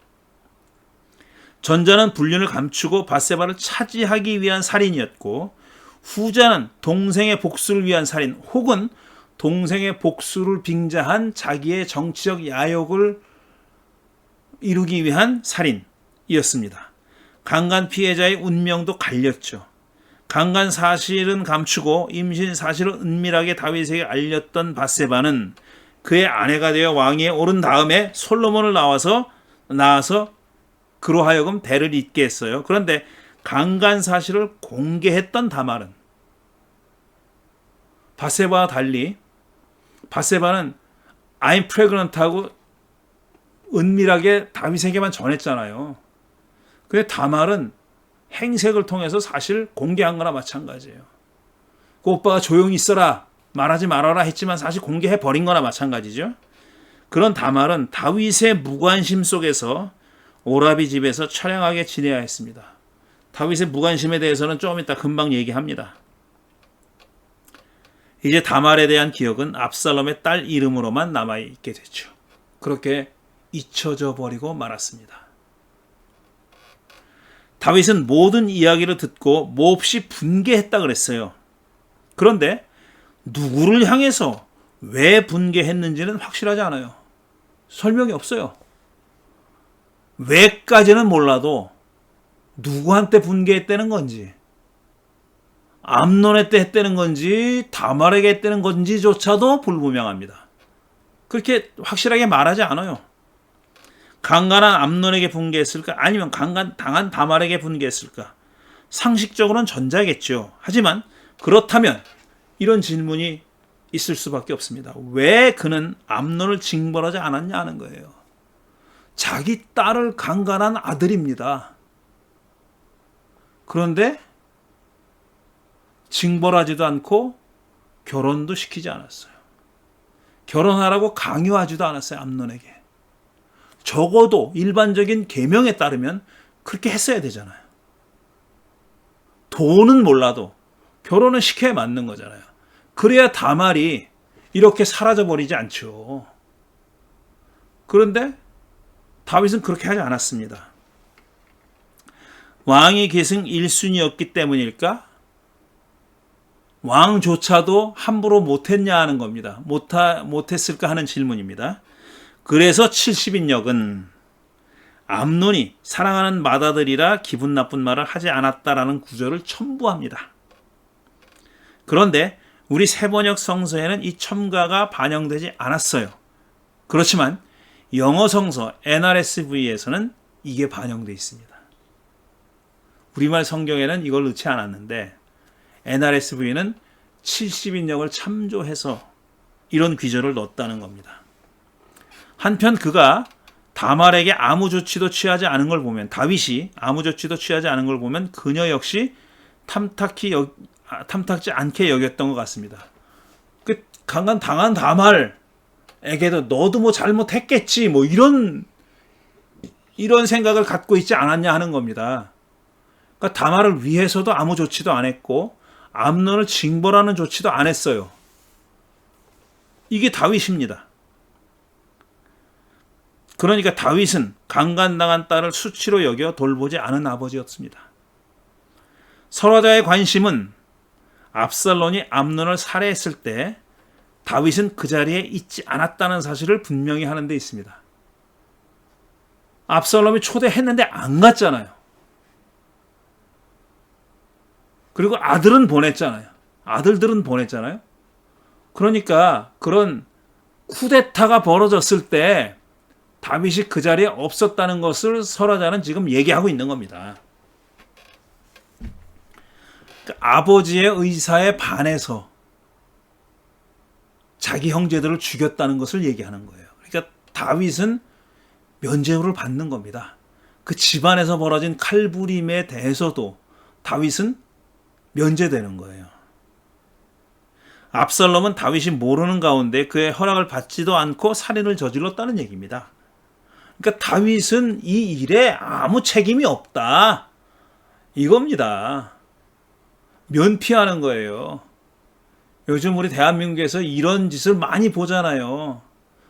전자는 불륜을 감추고 밧세바를 차지하기 위한 살인이었고, 후자는 동생의 복수를 위한 살인 혹은 동생의 복수를 빙자한 자기의 정치적 야욕을 이루기 위한 살인이었습니다. 강간 피해자의 운명도 갈렸죠. 강간 사실은 감추고 임신 사실을 은밀하게 다윗에게 알렸던 밧세바는 그의 아내가 되어 왕위에 오른 다음에 솔로몬을 낳아서 그로 하여금 대를 잇게 했어요. 그런데 강간 사실을 공개했던 다말은 밧세바와 달리 밧세바는 I'm pregnant 하고 은밀하게 다윗에게만 전했잖아요. 근데 다말은 행색을 통해서 사실 공개한 거나 마찬가지예요. 그 오빠가 조용히 있어라, 말하지 말아라 했지만 사실 공개해버린 거나 마찬가지죠. 그런 다말은 다윗의 무관심 속에서 오라비 집에서 처량하게 지내야 했습니다. 다윗의 무관심에 대해서는 조금 이따 금방 얘기합니다. 이제 다말에 대한 기억은 압살롬의 딸 이름으로만 남아있게 됐죠. 그렇게 잊혀져 버리고 말았습니다. 다윗은 모든 이야기를 듣고 몹시 분개했다 그랬어요. 그런데 누구를 향해서 왜 분개했는지는 확실하지 않아요. 설명이 없어요. 왜까지는 몰라도 누구한테 분개했다는 건지, 암논한테 했다는 건지, 다말에게 했다는 건지조차도 불분명합니다. 그렇게 확실하게 말하지 않아요. 강간한 암논에게 분개했을까? 아니면 강간 당한 다말에게 분개했을까? 상식적으로는 전자겠죠. 하지만 그렇다면 이런 질문이 있을 수밖에 없습니다. 왜 그는 암논을 징벌하지 않았냐 하는 거예요. 자기 딸을 강간한 아들입니다. 그런데 징벌하지도 않고 결혼도 시키지 않았어요. 결혼하라고 강요하지도 않았어요. 암논에게. 적어도 일반적인 계명에 따르면 그렇게 했어야 되잖아요. 돈은 몰라도 결혼은 시켜야 맞는 거잖아요. 그래야 다말이 이렇게 사라져버리지 않죠. 그런데 다윗은 그렇게 하지 않았습니다. 왕이 계승 1순위였기 때문일까? 왕조차도 함부로 못했냐 하는 겁니다. 못했을까 하는 질문입니다. 그래서 70인역은 암논이 사랑하는 맏아들이라 기분 나쁜 말을 하지 않았다라는 구절을 첨부합니다. 그런데 우리 세번역 성서에는 이 첨가가 반영되지 않았어요. 그렇지만 영어 성서 NRSV에서는 이게 반영되어 있습니다. 우리말 성경에는 이걸 넣지 않았는데 NRSV는 70인역을 참조해서 이런 귀절을 넣었다는 겁니다. 한편 그가 다말에게 아무 조치도 취하지 않은 걸 보면, 다윗이 아무 조치도 취하지 않은 걸 보면 그녀 역시 탐탁지 않게 여겼던 것 같습니다. 그 강간 당한 다말에게도 너도 뭐 잘못했겠지 뭐 이런 생각을 갖고 있지 않았냐 하는 겁니다. 그러니까 다말을 위해서도 아무 조치도 안 했고 암논을 징벌하는 조치도 안 했어요. 이게 다윗입니다. 그러니까 다윗은 강간당한 딸을 수치로 여겨 돌보지 않은 아버지였습니다. 설화자의 관심은 압살롬이 암논을 살해했을 때 다윗은 그 자리에 있지 않았다는 사실을 분명히 하는 데 있습니다. 압살롬이 초대했는데 안 갔잖아요. 그리고 아들들은 보냈잖아요. 그러니까 그런 쿠데타가 벌어졌을 때 다윗이 그 자리에 없었다는 것을 설화자는 지금 얘기하고 있는 겁니다. 그러니까 아버지의 의사에 반해서 자기 형제들을 죽였다는 것을 얘기하는 거예요. 그러니까 다윗은 면죄부를 받는 겁니다. 그 집안에서 벌어진 칼부림에 대해서도 다윗은 면제되는 거예요. 압살롬은 다윗이 모르는 가운데 그의 허락을 받지도 않고 살인을 저질렀다는 얘기입니다. 그러니까 다윗은 이 일에 아무 책임이 없다. 이겁니다. 면피하는 거예요. 요즘 우리 대한민국에서 이런 짓을 많이 보잖아요.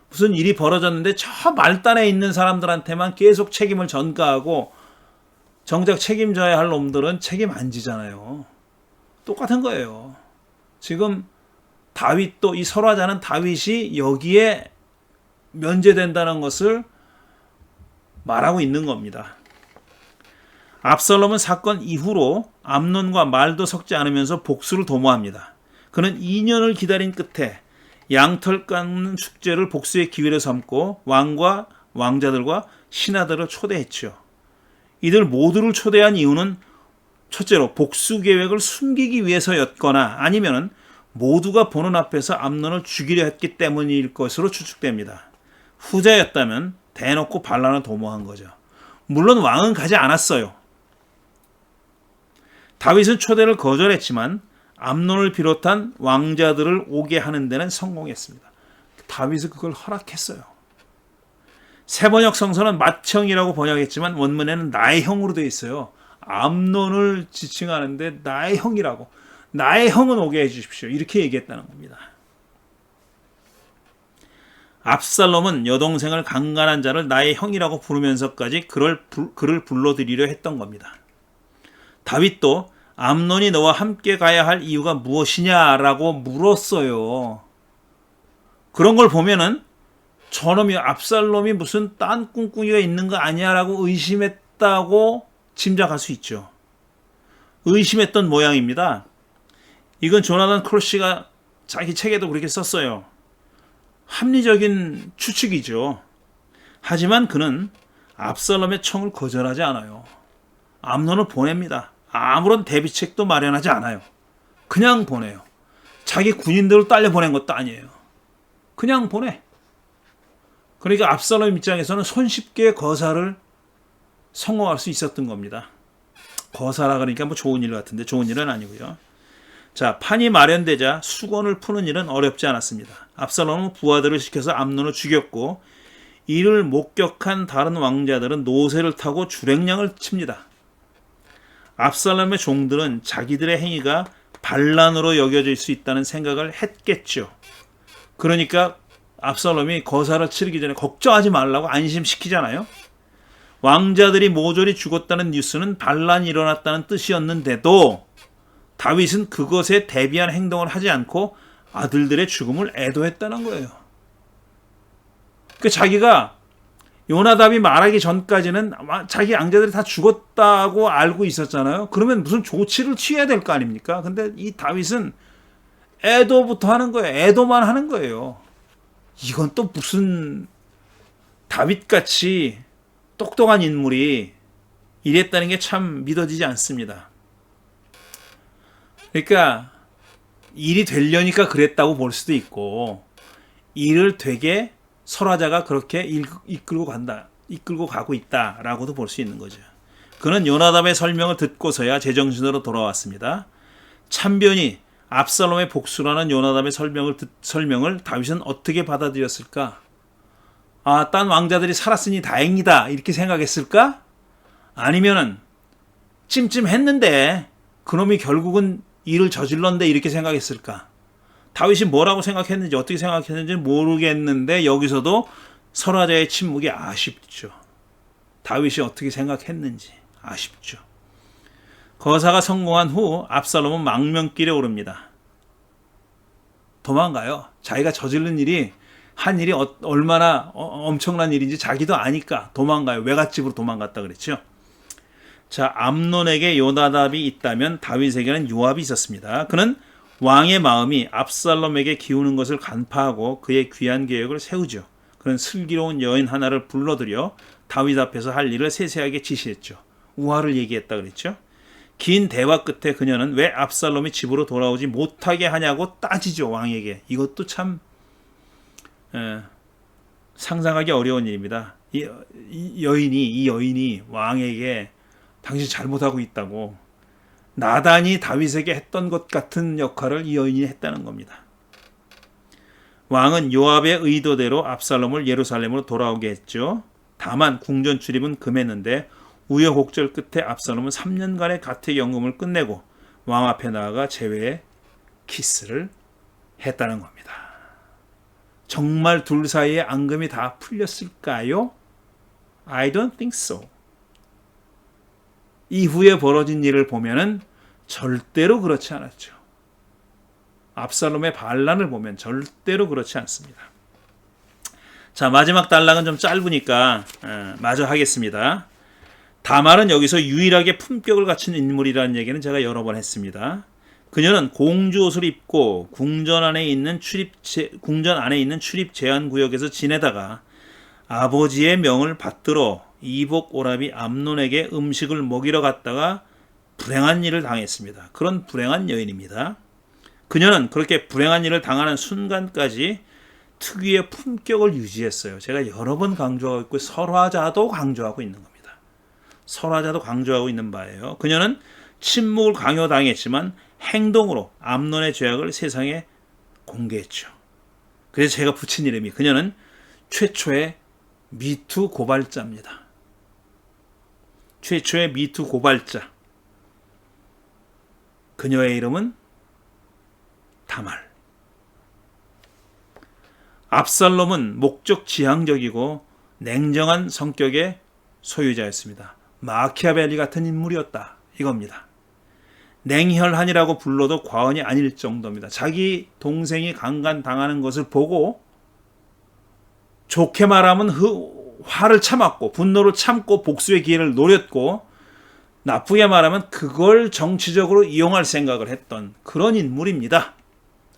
무슨 일이 벌어졌는데 저 말단에 있는 사람들한테만 계속 책임을 전가하고 정작 책임져야 할 놈들은 책임 안 지잖아요. 똑같은 거예요. 지금 다윗도 이 설화자는 다윗이 여기에 면제된다는 것을 말하고 있는 겁니다. 압살롬은 사건 이후로 암논과 말도 섞지 않으면서 복수를 도모합니다. 그는 2년을 기다린 끝에 양털 깎는 축제를 복수의 기회로 삼고 왕과 왕자들과 신하들을 초대했죠. 이들 모두를 초대한 이유는 첫째로 복수 계획을 숨기기 위해서였거나 아니면 모두가 보는 앞에서 암논을 죽이려 했기 때문일 것으로 추측됩니다. 후자였다면 대놓고 반란을 도모한 거죠. 물론 왕은 가지 않았어요. 다윗은 초대를 거절했지만 암논을 비롯한 왕자들을 오게 하는 데는 성공했습니다. 다윗은 그걸 허락했어요. 세번역 성서는 맏형이라고 번역했지만 원문에는 나의 형으로 되어 있어요. 암논을 지칭하는데 나의 형이라고. 나의 형은 오게 해주십시오. 이렇게 얘기했다는 겁니다. 압살롬은 여동생을 강간한 자를 나의 형이라고 부르면서까지 그를 불러들이려 했던 겁니다. 다윗도 암논이 너와 함께 가야 할 이유가 무엇이냐라고 물었어요. 그런 걸 보면은 저놈이 압살롬이 무슨 딴 꿍꿍이가 있는 거 아니야라고 의심했다고 짐작할 수 있죠. 의심했던 모양입니다. 이건 조나단 크로시가 자기 책에도 그렇게 썼어요. 합리적인 추측이죠. 하지만 그는 압살롬의 청을 거절하지 않아요. 암논을 보냅니다. 아무런 대비책도 마련하지 않아요. 그냥 보내요. 자기 군인들을 딸려 보낸 것도 아니에요. 그냥 보내. 그러니까 압살롬 입장에서는 손쉽게 거사를 성공할 수 있었던 겁니다. 거사라 그러니까 뭐 좋은 일 같은데 좋은 일은 아니고요. 자, 판이 마련되자 수건을 푸는 일은 어렵지 않았습니다. 압살롬은 부하들을 시켜서 암논을 죽였고 이를 목격한 다른 왕자들은 노새를 타고 주랭량을 칩니다. 압살롬의 종들은 자기들의 행위가 반란으로 여겨질 수 있다는 생각을 했겠죠. 그러니까 압살롬이 거사를 치르기 전에 걱정하지 말라고 안심시키잖아요. 왕자들이 모조리 죽었다는 뉴스는 반란이 일어났다는 뜻이었는데도 다윗은 그것에 대비한 행동을 하지 않고 아들들의 죽음을 애도했다는 거예요. 그 자기가 요나답이 말하기 전까지는 자기 양자들이 다 죽었다고 알고 있었잖아요. 그러면 무슨 조치를 취해야 될 거 아닙니까? 근데 이 다윗은 애도부터 하는 거예요. 애도만 하는 거예요. 이건 또 무슨 다윗같이 똑똑한 인물이 이랬다는 게 참 믿어지지 않습니다. 그러니까 일이 되려니까 그랬다고 볼 수도 있고 일을 되게 설화자가 그렇게 이끌고 가고 있다라고도 볼 수 있는 거죠. 그는 요나답의 설명을 듣고서야 제정신으로 돌아왔습니다. 참변이 압살롬의 복수라는 요나답의 설명을 다윗은 어떻게 받아들였을까? 아, 딴 왕자들이 살았으니 다행이다 이렇게 생각했을까? 아니면은 찜찜했는데 그놈이 결국은 일을 저질렀는데 이렇게 생각했을까? 다윗이 뭐라고 생각했는지 어떻게 생각했는지 모르겠는데 여기서도 설화자의 침묵이 아쉽죠. 다윗이 어떻게 생각했는지 아쉽죠. 거사가 성공한 후 압살롬은 망명길에 오릅니다. 도망가요. 자기가 저지른 일이 한 일이 얼마나 엄청난 일인지 자기도 아니까 도망가요. 외갓집으로 도망갔다 그랬죠. 자, 암논에게 요나답이 있다면 다윗에게는 요압이 있었습니다. 그는 왕의 마음이 압살롬에게 기우는 것을 간파하고 그의 귀한 계획을 세우죠. 그는 슬기로운 여인 하나를 불러들여 다윗 앞에서 할 일을 세세하게 지시했죠. 우화를 얘기했다 그랬죠. 긴 대화 끝에 그녀는 왜 압살롬이 집으로 돌아오지 못하게 하냐고 따지죠. 왕에게. 이것도 참 상상하기 어려운 일입니다. 이 여인이 왕에게 당신 잘못하고 있다고 나단이 다윗에게 했던 것 같은 역할을 이 여인이 했다는 겁니다. 왕은 요압의 의도대로 압살롬을 예루살렘으로 돌아오게 했죠. 다만 궁전 출입은 금했는데 우여곡절 끝에 압살롬은 3년간의 가택연금을 끝내고 왕 앞에 나아가 제외의 키스를 했다는 겁니다. 정말 둘 사이의 앙금이 다 풀렸을까요? I don't think so. 이후에 벌어진 일을 보면은 절대로 그렇지 않았죠. 압살롬의 반란을 보면 절대로 그렇지 않습니다. 자, 마지막 단락은 좀 짧으니까 마저 하겠습니다. 다말은 여기서 유일하게 품격을 갖춘 인물이라는 얘기는 제가 여러 번 했습니다. 그녀는 공주 옷을 입고 궁전 안에 있는 출입 제한 구역에서 지내다가 아버지의 명을 받들어 이복 오라비 암논에게 음식을 먹이러 갔다가 불행한 일을 당했습니다. 그런 불행한 여인입니다. 그녀는 그렇게 불행한 일을 당하는 순간까지 특유의 품격을 유지했어요. 제가 여러 번 강조하고 있고 설화자도 강조하고 있는 겁니다. 설화자도 강조하고 있는 바예요. 그녀는 침묵을 강요당했지만 행동으로 암논의 죄악을 세상에 공개했죠. 그래서 제가 붙인 이름이 그녀는 최초의 미투 고발자입니다. 최초의 미투 고발자. 그녀의 이름은 다말. 압살롬은 목적 지향적이고 냉정한 성격의 소유자였습니다. 마키아벨리 같은 인물이었다. 이겁니다. 냉혈한이라고 불러도 과언이 아닐 정도입니다. 자기 동생이 강간당하는 것을 보고 좋게 말하면 화를 참았고 분노를 참고 복수의 기회를 노렸고 나쁘게 말하면 그걸 정치적으로 이용할 생각을 했던 그런 인물입니다.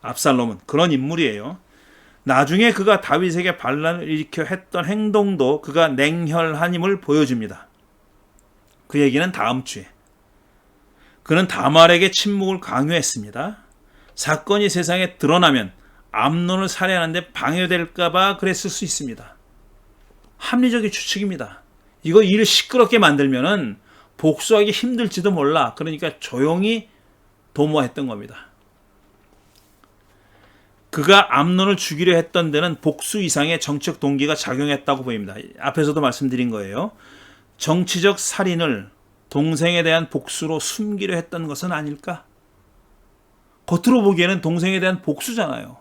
압살롬은 그런 인물이에요. 나중에 그가 다윗에게 반란을 일으켜 했던 행동도 그가 냉혈한임을 보여줍니다. 그 얘기는 다음 주에. 그는 다말에게 침묵을 강요했습니다. 사건이 세상에 드러나면 암논을 살해하는데 방해될까봐 그랬을 수 있습니다. 합리적인 추측입니다. 이거 일을 시끄럽게 만들면은 복수하기 힘들지도 몰라. 그러니까 조용히 도모했던 겁니다. 그가 암논을 죽이려 했던 데는 복수 이상의 정치적 동기가 작용했다고 보입니다. 앞에서도 말씀드린 거예요. 정치적 살인을 동생에 대한 복수로 숨기려 했던 것은 아닐까? 겉으로 보기에는 동생에 대한 복수잖아요.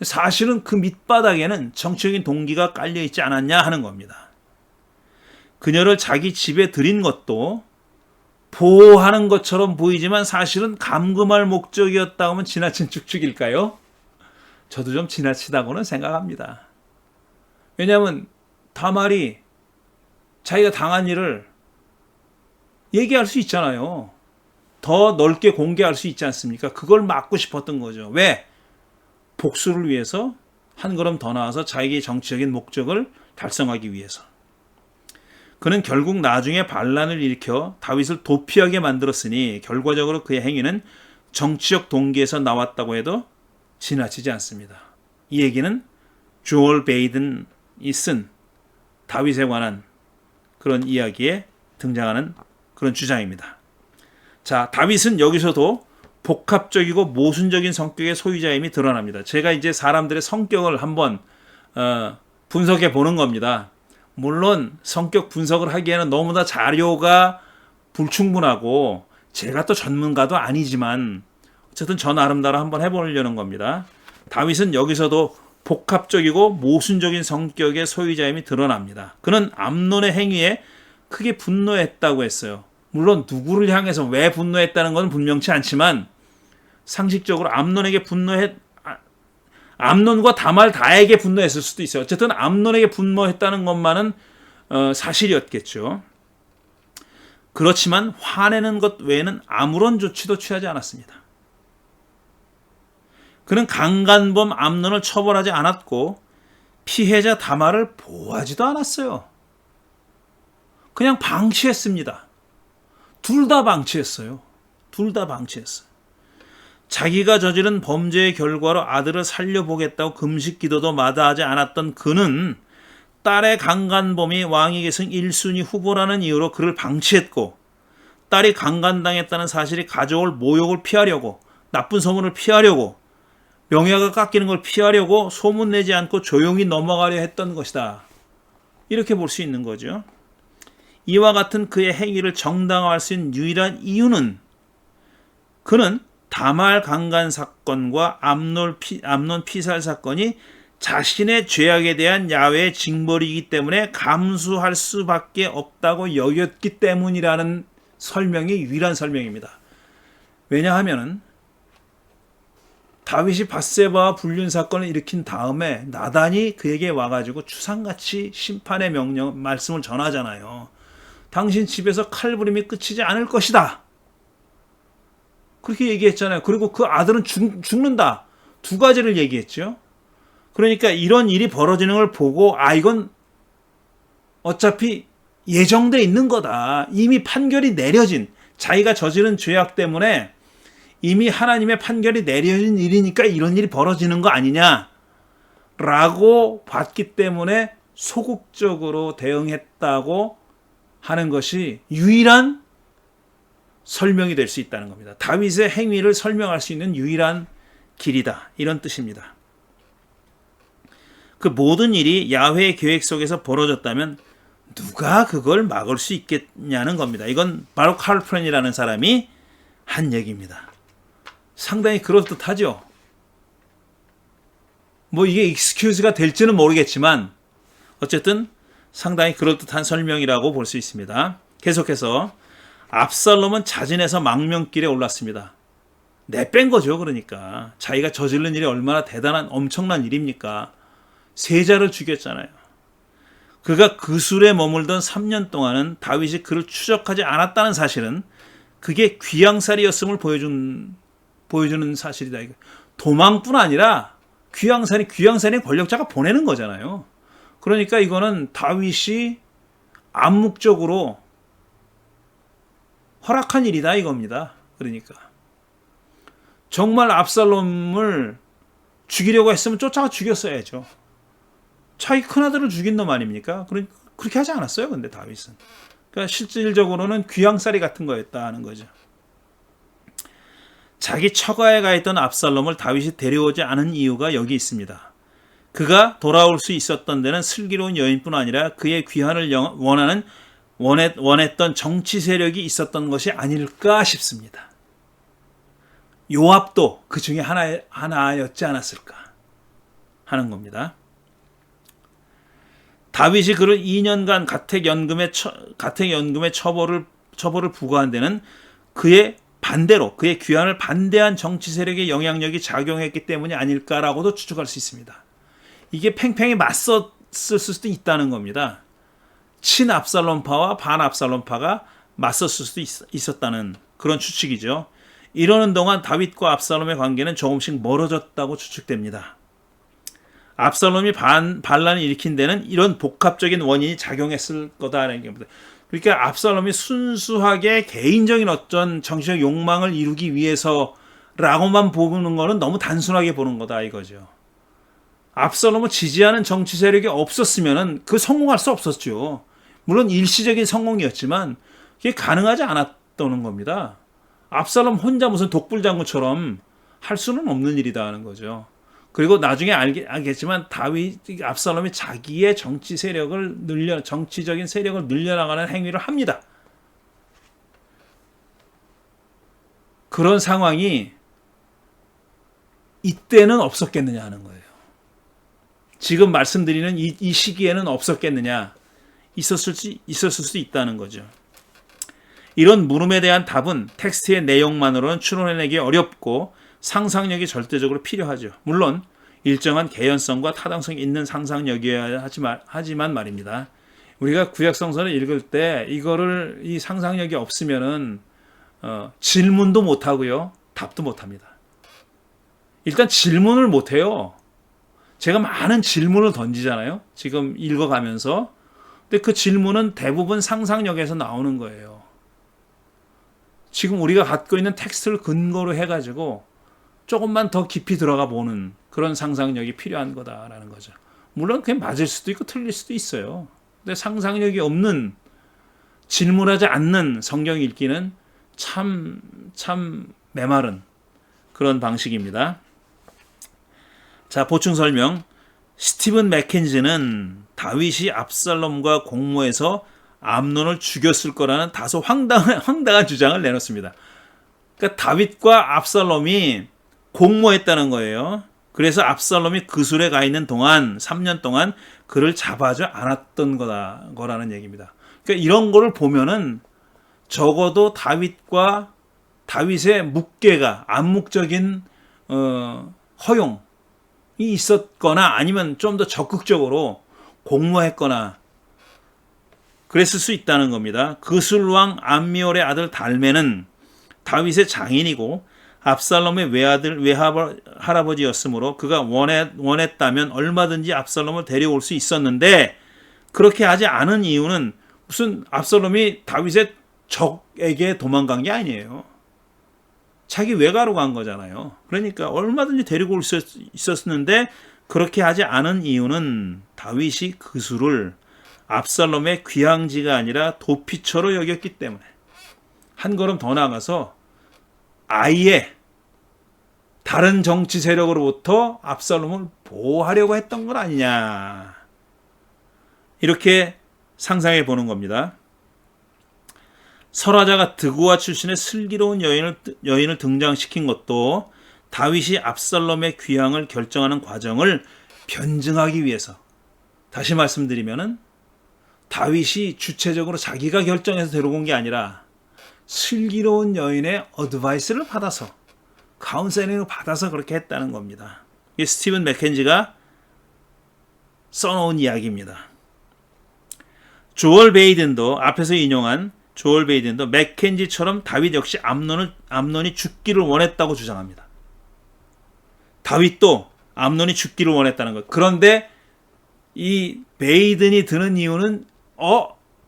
사실은 그 밑바닥에는 정치적인 동기가 깔려있지 않았냐 하는 겁니다. 그녀를 자기 집에 들인 것도 보호하는 것처럼 보이지만 사실은 감금할 목적이었다고 하면 지나친 축축일까요? 저도 좀 지나치다고는 생각합니다. 왜냐하면 다말이 자기가 당한 일을 얘기할 수 있잖아요. 더 넓게 공개할 수 있지 않습니까? 그걸 막고 싶었던 거죠. 왜? 복수를 위해서 한 걸음 더 나아서 자기의 정치적인 목적을 달성하기 위해서. 그는 결국 나중에 반란을 일으켜 다윗을 도피하게 만들었으니 결과적으로 그의 행위는 정치적 동기에서 나왔다고 해도 지나치지 않습니다. 이 얘기는 조엘 베이든이 쓴 다윗에 관한 그런 이야기에 등장하는 그런 주장입니다. 자, 다윗은 여기서도 복합적이고 모순적인 성격의 소유자임이 드러납니다. 제가 이제 사람들의 성격을 한번 분석해 보는 겁니다. 물론 성격 분석을 하기에는 너무나 자료가 불충분하고 제가 또 전문가도 아니지만 어쨌든 저 나름대로 한번 해보려는 겁니다. 다윗은 여기서도 복합적이고 모순적인 성격의 소유자임이 드러납니다. 그는 암논의 행위에 크게 분노했다고 했어요. 물론 누구를 향해서 왜 분노했다는 건 분명치 않지만 상식적으로 암논과 다말 다에게 분노했을 수도 있어요. 어쨌든 암논에게 분노했다는 것만은 사실이었겠죠. 그렇지만 화내는 것 외에는 아무런 조치도 취하지 않았습니다. 그는 강간범 암논을 처벌하지 않았고 피해자 다말을 보호하지도 않았어요. 그냥 방치했습니다. 둘 다 방치했어요. 둘 다 방치했어요. 자기가 저지른 범죄의 결과로 아들을 살려보겠다고 금식 기도도 마다하지 않았던 그는 딸의 강간범이 왕위 계승 1순위 후보라는 이유로 그를 방치했고 딸이 강간당했다는 사실이 가져올 모욕을 피하려고 나쁜 소문을 피하려고 명예가 깎이는 걸 피하려고 소문내지 않고 조용히 넘어가려 했던 것이다. 이렇게 볼 수 있는 거죠. 이와 같은 그의 행위를 정당화할 수 있는 유일한 이유는 그는 다말 강간 사건과 암논 피살 사건이 자신의 죄악에 대한 야훼의 징벌이기 때문에 감수할 수밖에 없다고 여겼기 때문이라는 설명이 유일한 설명입니다. 왜냐하면 다윗이 밧세바와 불륜 사건을 일으킨 다음에 나단이 그에게 와가지고 추상같이 심판의 말씀을 전하잖아요. 당신 집에서 칼부림이 끝이지 않을 것이다. 그렇게 얘기했잖아요. 그리고 그 아들은 죽는다. 두 가지를 얘기했죠. 그러니까 이런 일이 벌어지는 걸 보고 이건 어차피 예정돼 있는 거다. 이미 판결이 내려진, 자기가 저지른 죄악 때문에 이미 하나님의 판결이 내려진 일이니까 이런 일이 벌어지는 거 아니냐 라고 봤기 때문에 소극적으로 대응했다고 하는 것이 유일한 설명이 될 수 있다는 겁니다. 다윗의 행위를 설명할 수 있는 유일한 길이다. 이런 뜻입니다. 그 모든 일이 야훼의 계획 속에서 벌어졌다면 누가 그걸 막을 수 있겠냐는 겁니다. 이건 바로 칼프렌이라는 사람이 한 얘기입니다. 상당히 그럴듯하죠. 뭐 이게 익스큐즈가 될지는 모르겠지만 어쨌든 상당히 그럴듯한 설명이라고 볼 수 있습니다. 계속해서 압살롬은 자진해서 망명길에 올랐습니다. 내뺀 거죠. 그러니까 자기가 저지른 일이 얼마나 대단한 엄청난 일입니까? 세자를 죽였잖아요. 그가 그술에 머물던 3년 동안은 다윗이 그를 추적하지 않았다는 사실은 그게 귀양살이였음을 보여주는 사실이다. 도망뿐 아니라 귀양살이 권력자가 보내는 거잖아요. 그러니까 이거는 다윗이 암묵적으로 허락한 일이다 이겁니다. 그러니까 정말 압살롬을 죽이려고 했으면 쫓아가 죽였어야죠. 자기 큰아들을 죽인 놈 아닙니까? 그렇게 하지 않았어요. 근데 다윗은. 그러니까 실질적으로는 귀양살이 같은 거였다는 거죠. 자기 처가에 가 있던 압살롬을 다윗이 데려오지 않은 이유가 여기 있습니다. 그가 돌아올 수 있었던 데는 슬기로운 여인뿐 아니라 그의 귀환을 원했던 정치 세력이 있었던 것이 아닐까 싶습니다. 요압도 그 중에 하나였지 않았을까 하는 겁니다. 다윗이 그를 2년간 가택연금의 처벌을 부과한 데는 그의 귀환을 반대한 정치 세력의 영향력이 작용했기 때문이 아닐까라고도 추측할 수 있습니다. 이게 팽팽히 맞섰을 수도 있다는 겁니다. 친압살롬파와 반압살롬파가 맞섰을 수도 있었다는 그런 추측이죠. 이러는 동안 다윗과 압살롬의 관계는 조금씩 멀어졌다고 추측됩니다. 압살롬이 반란을 일으킨 데는 이런 복합적인 원인이 작용했을 거다라는 겁니다. 그러니까 압살롬이 순수하게 개인적인 어떤 정치적 욕망을 이루기 위해서라고만 보는 거는 너무 단순하게 보는 거다 이거죠. 압살롬을 지지하는 정치 세력이 없었으면 그 성공할 수 없었죠. 물론 일시적인 성공이었지만 그게 가능하지 않았다는 겁니다. 압살롬 혼자 무슨 독불장군처럼 할 수는 없는 일이다 하는 거죠. 그리고 나중에 알겠지만 압살롬이 자기의 정치적인 세력을 늘려나가는 행위를 합니다. 그런 상황이 이때는 없었겠느냐 하는 거예요. 지금 말씀드리는 이 시기에는 없었겠느냐? 있었을 수 있다는 거죠. 이런 물음에 대한 답은 텍스트의 내용만으로는 추론해내기 어렵고 상상력이 절대적으로 필요하죠. 물론 일정한 개연성과 타당성이 있는 상상력이어야 하지만 말입니다. 우리가 구약성서를 읽을 때 이 상상력이 없으면은 질문도 못 하고요, 답도 못 합니다. 일단 질문을 못 해요. 제가 많은 질문을 던지잖아요. 지금 읽어가면서. 근데 그 질문은 대부분 상상력에서 나오는 거예요. 지금 우리가 갖고 있는 텍스트를 근거로 해가지고 조금만 더 깊이 들어가 보는 그런 상상력이 필요한 거다라는 거죠. 물론 그게 맞을 수도 있고 틀릴 수도 있어요. 근데 상상력이 없는, 질문하지 않는 성경 읽기는 참 메마른 그런 방식입니다. 자, 보충 설명. 스티븐 맥켄지는 다윗이 압살롬과 공모해서 암논을 죽였을 거라는 다소 황당한 주장을 내놓습니다. 그러니까 다윗과 압살롬이 공모했다는 거예요. 그래서 압살롬이 그술에 가 있는 동안 3년 동안 그를 잡아주 않았던 거라는 얘기입니다. 그러니까 이런 거를 보면은 적어도 다윗의 묵계가 암묵적인 허용이 있었거나 아니면 좀 더 적극적으로 공모했거나 그랬을 수 있다는 겁니다. 그술왕 암미올의 아들 달메는 다윗의 장인이고 압살롬의 외할아버지였으므로 그가 원했다면 얼마든지 압살롬을 데려올 수 있었는데 그렇게 하지 않은 이유는 무슨 압살롬이 다윗의 적에게 도망간 게 아니에요. 자기 외가로 간 거잖아요. 그러니까 얼마든지 데리고 올 수 있었는데 그렇게 하지 않은 이유는 다윗이 그술을 압살롬의 귀향지가 아니라 도피처로 여겼기 때문에 한 걸음 더 나아가서 아예 다른 정치 세력으로부터 압살롬을 보호하려고 했던 건 아니냐. 이렇게 상상해 보는 겁니다. 설화자가 드고아 출신의 슬기로운 여인을 등장시킨 것도 다윗이 압살롬의 귀향을 결정하는 과정을 변증하기 위해서. 다시 말씀드리면은 다윗이 주체적으로 자기가 결정해서 데려온 게 아니라 슬기로운 여인의 어드바이스를 받아서 카운셀링을 받아서 그렇게 했다는 겁니다. 이게 스티븐 맥켄지가 써놓은 이야기입니다. 조얼 베이든도 앞에서 인용한 조얼 베이든도 맥켄지처럼 다윗 역시 암논이 죽기를 원했다고 주장합니다. 다윗도 암논이 죽기를 원했다는 것. 그런데 이 베이든이 드는 이유는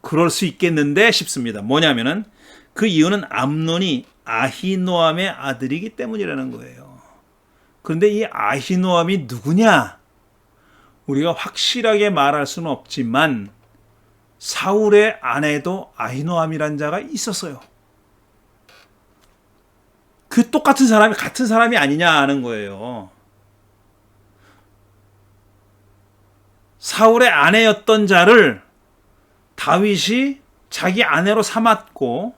그럴 수 있겠는데 싶습니다. 뭐냐면은 그 이유는 암논이 아히노암의 아들이기 때문이라는 거예요. 그런데 이 아히노암이 누구냐? 우리가 확실하게 말할 수는 없지만 사울의 아내도 아히노암이라는 자가 있었어요. 그 똑같은 사람이 같은 사람이 아니냐 하는 거예요. 사울의 아내였던 자를 다윗이 자기 아내로 삼았고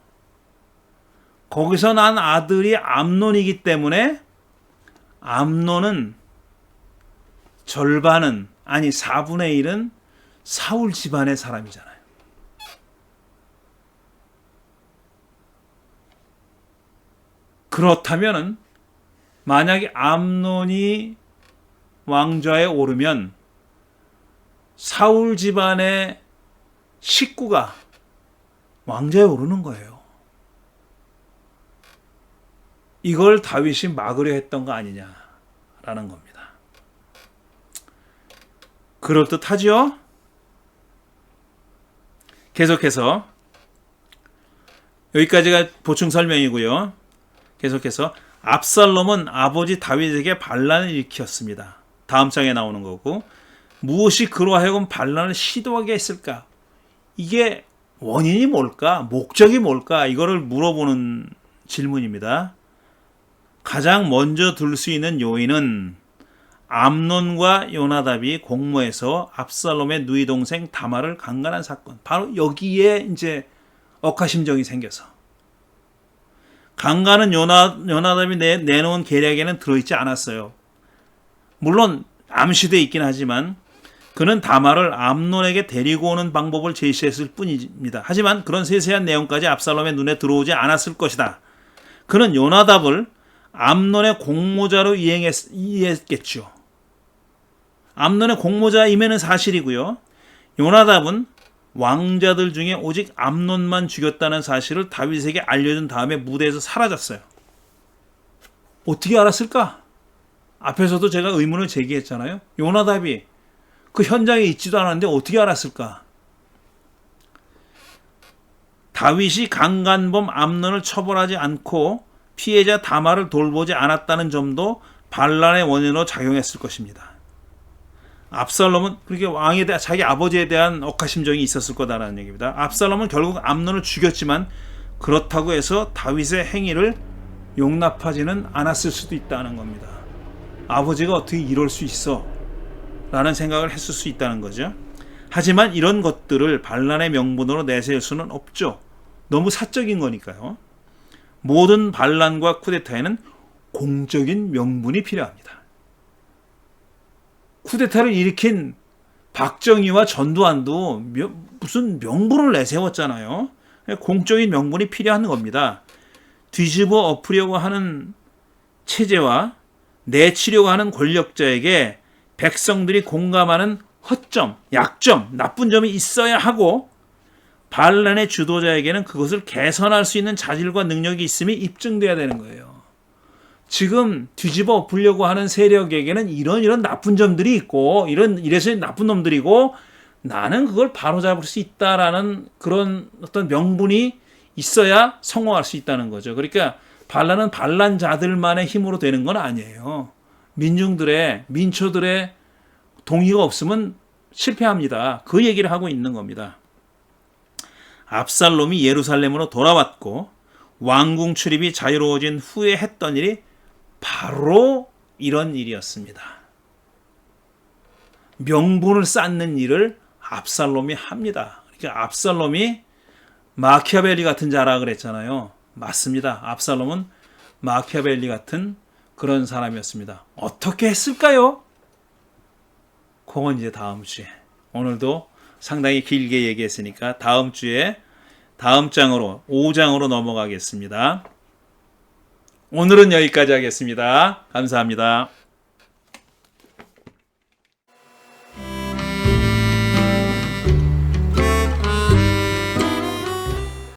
거기서 난 아들이 암논이기 때문에 암논은 절반은 아니 4분의 1은 사울 집안의 사람이잖아요. 그렇다면은 만약에 암논이 왕좌에 오르면 사울 집안의 식구가 왕좌에 오르는 거예요. 이걸 다윗이 막으려 했던 거 아니냐라는 겁니다. 그럴듯하죠? 계속해서 여기까지가 보충 설명이고요. 계속해서 압살롬은 아버지 다윗에게 반란을 일으켰습니다. 다음 장에 나오는 거고 무엇이 그로 하여금 반란을 시도하게 했을까? 이게 원인이 뭘까? 목적이 뭘까? 이거를 물어보는 질문입니다. 가장 먼저 들 수 있는 요인은 암논과 요나답이 공모해서 압살롬의 누이 동생 다말을 강간한 사건. 바로 여기에 이제 억하심정이 생겨서. 강간은 요나답이 내놓은 계략에는 들어있지 않았어요. 물론 암시되어 있긴 하지만 그는 다말을 암논에게 데리고 오는 방법을 제시했을 뿐입니다. 하지만 그런 세세한 내용까지 압살롬의 눈에 들어오지 않았을 것이다. 그는 요나답을 암논의 공모자로 이해했겠죠. 암논의 공모자임에는 사실이고요. 요나답은 왕자들 중에 오직 암논만 죽였다는 사실을 다윗에게 알려준 다음에 무대에서 사라졌어요. 어떻게 알았을까? 앞에서도 제가 의문을 제기했잖아요. 요나답이 그 현장에 있지도 않았는데 어떻게 알았을까? 다윗이 강간범 암논을 처벌하지 않고 피해자 다말을 돌보지 않았다는 점도 반란의 원인으로 작용했을 것입니다. 압살롬은 그렇게 왕에 대한 자기 아버지에 대한 억하심정이 있었을 거다라는 얘기입니다. 압살롬은 결국 암논을 죽였지만 그렇다고 해서 다윗의 행위를 용납하지는 않았을 수도 있다는 겁니다. 아버지가 어떻게 이럴 수 있어? 라는 생각을 했을 수 있다는 거죠. 하지만 이런 것들을 반란의 명분으로 내세울 수는 없죠. 너무 사적인 거니까요. 모든 반란과 쿠데타에는 공적인 명분이 필요합니다. 쿠데타를 일으킨 박정희와 전두환도 무슨 명분을 내세웠잖아요. 공적인 명분이 필요한 겁니다. 뒤집어 엎으려고 하는 체제와 내치려고 하는 권력자에게 백성들이 공감하는 허점, 약점, 나쁜 점이 있어야 하고 반란의 주도자에게는 그것을 개선할 수 있는 자질과 능력이 있음이 입증돼야 되는 거예요. 지금 뒤집어 엎으려고 하는 세력에게는 이런 나쁜 점들이 있고 이래서 나쁜 놈들이고 나는 그걸 바로잡을 수 있다라는 그런 어떤 명분이 있어야 성공할 수 있다는 거죠. 그러니까 반란은 반란자들만의 힘으로 되는 건 아니에요. 민초들의 동의가 없으면 실패합니다. 그 얘기를 하고 있는 겁니다. 압살롬이 예루살렘으로 돌아왔고 왕궁 출입이 자유로워진 후에 했던 일이 바로 이런 일이었습니다. 명분을 쌓는 일을 압살롬이 합니다. 그러니까 압살롬이 마키아벨리 같은 자라 그랬잖아요. 맞습니다. 압살롬은 마키아벨리 같은 그런 사람이었습니다. 어떻게 했을까요? 그건 이제 다음 주에. 오늘도 상당히 길게 얘기했으니까 다음 주에 다음 장으로 5장으로 넘어가겠습니다. 오늘은 여기까지 하겠습니다. 감사합니다.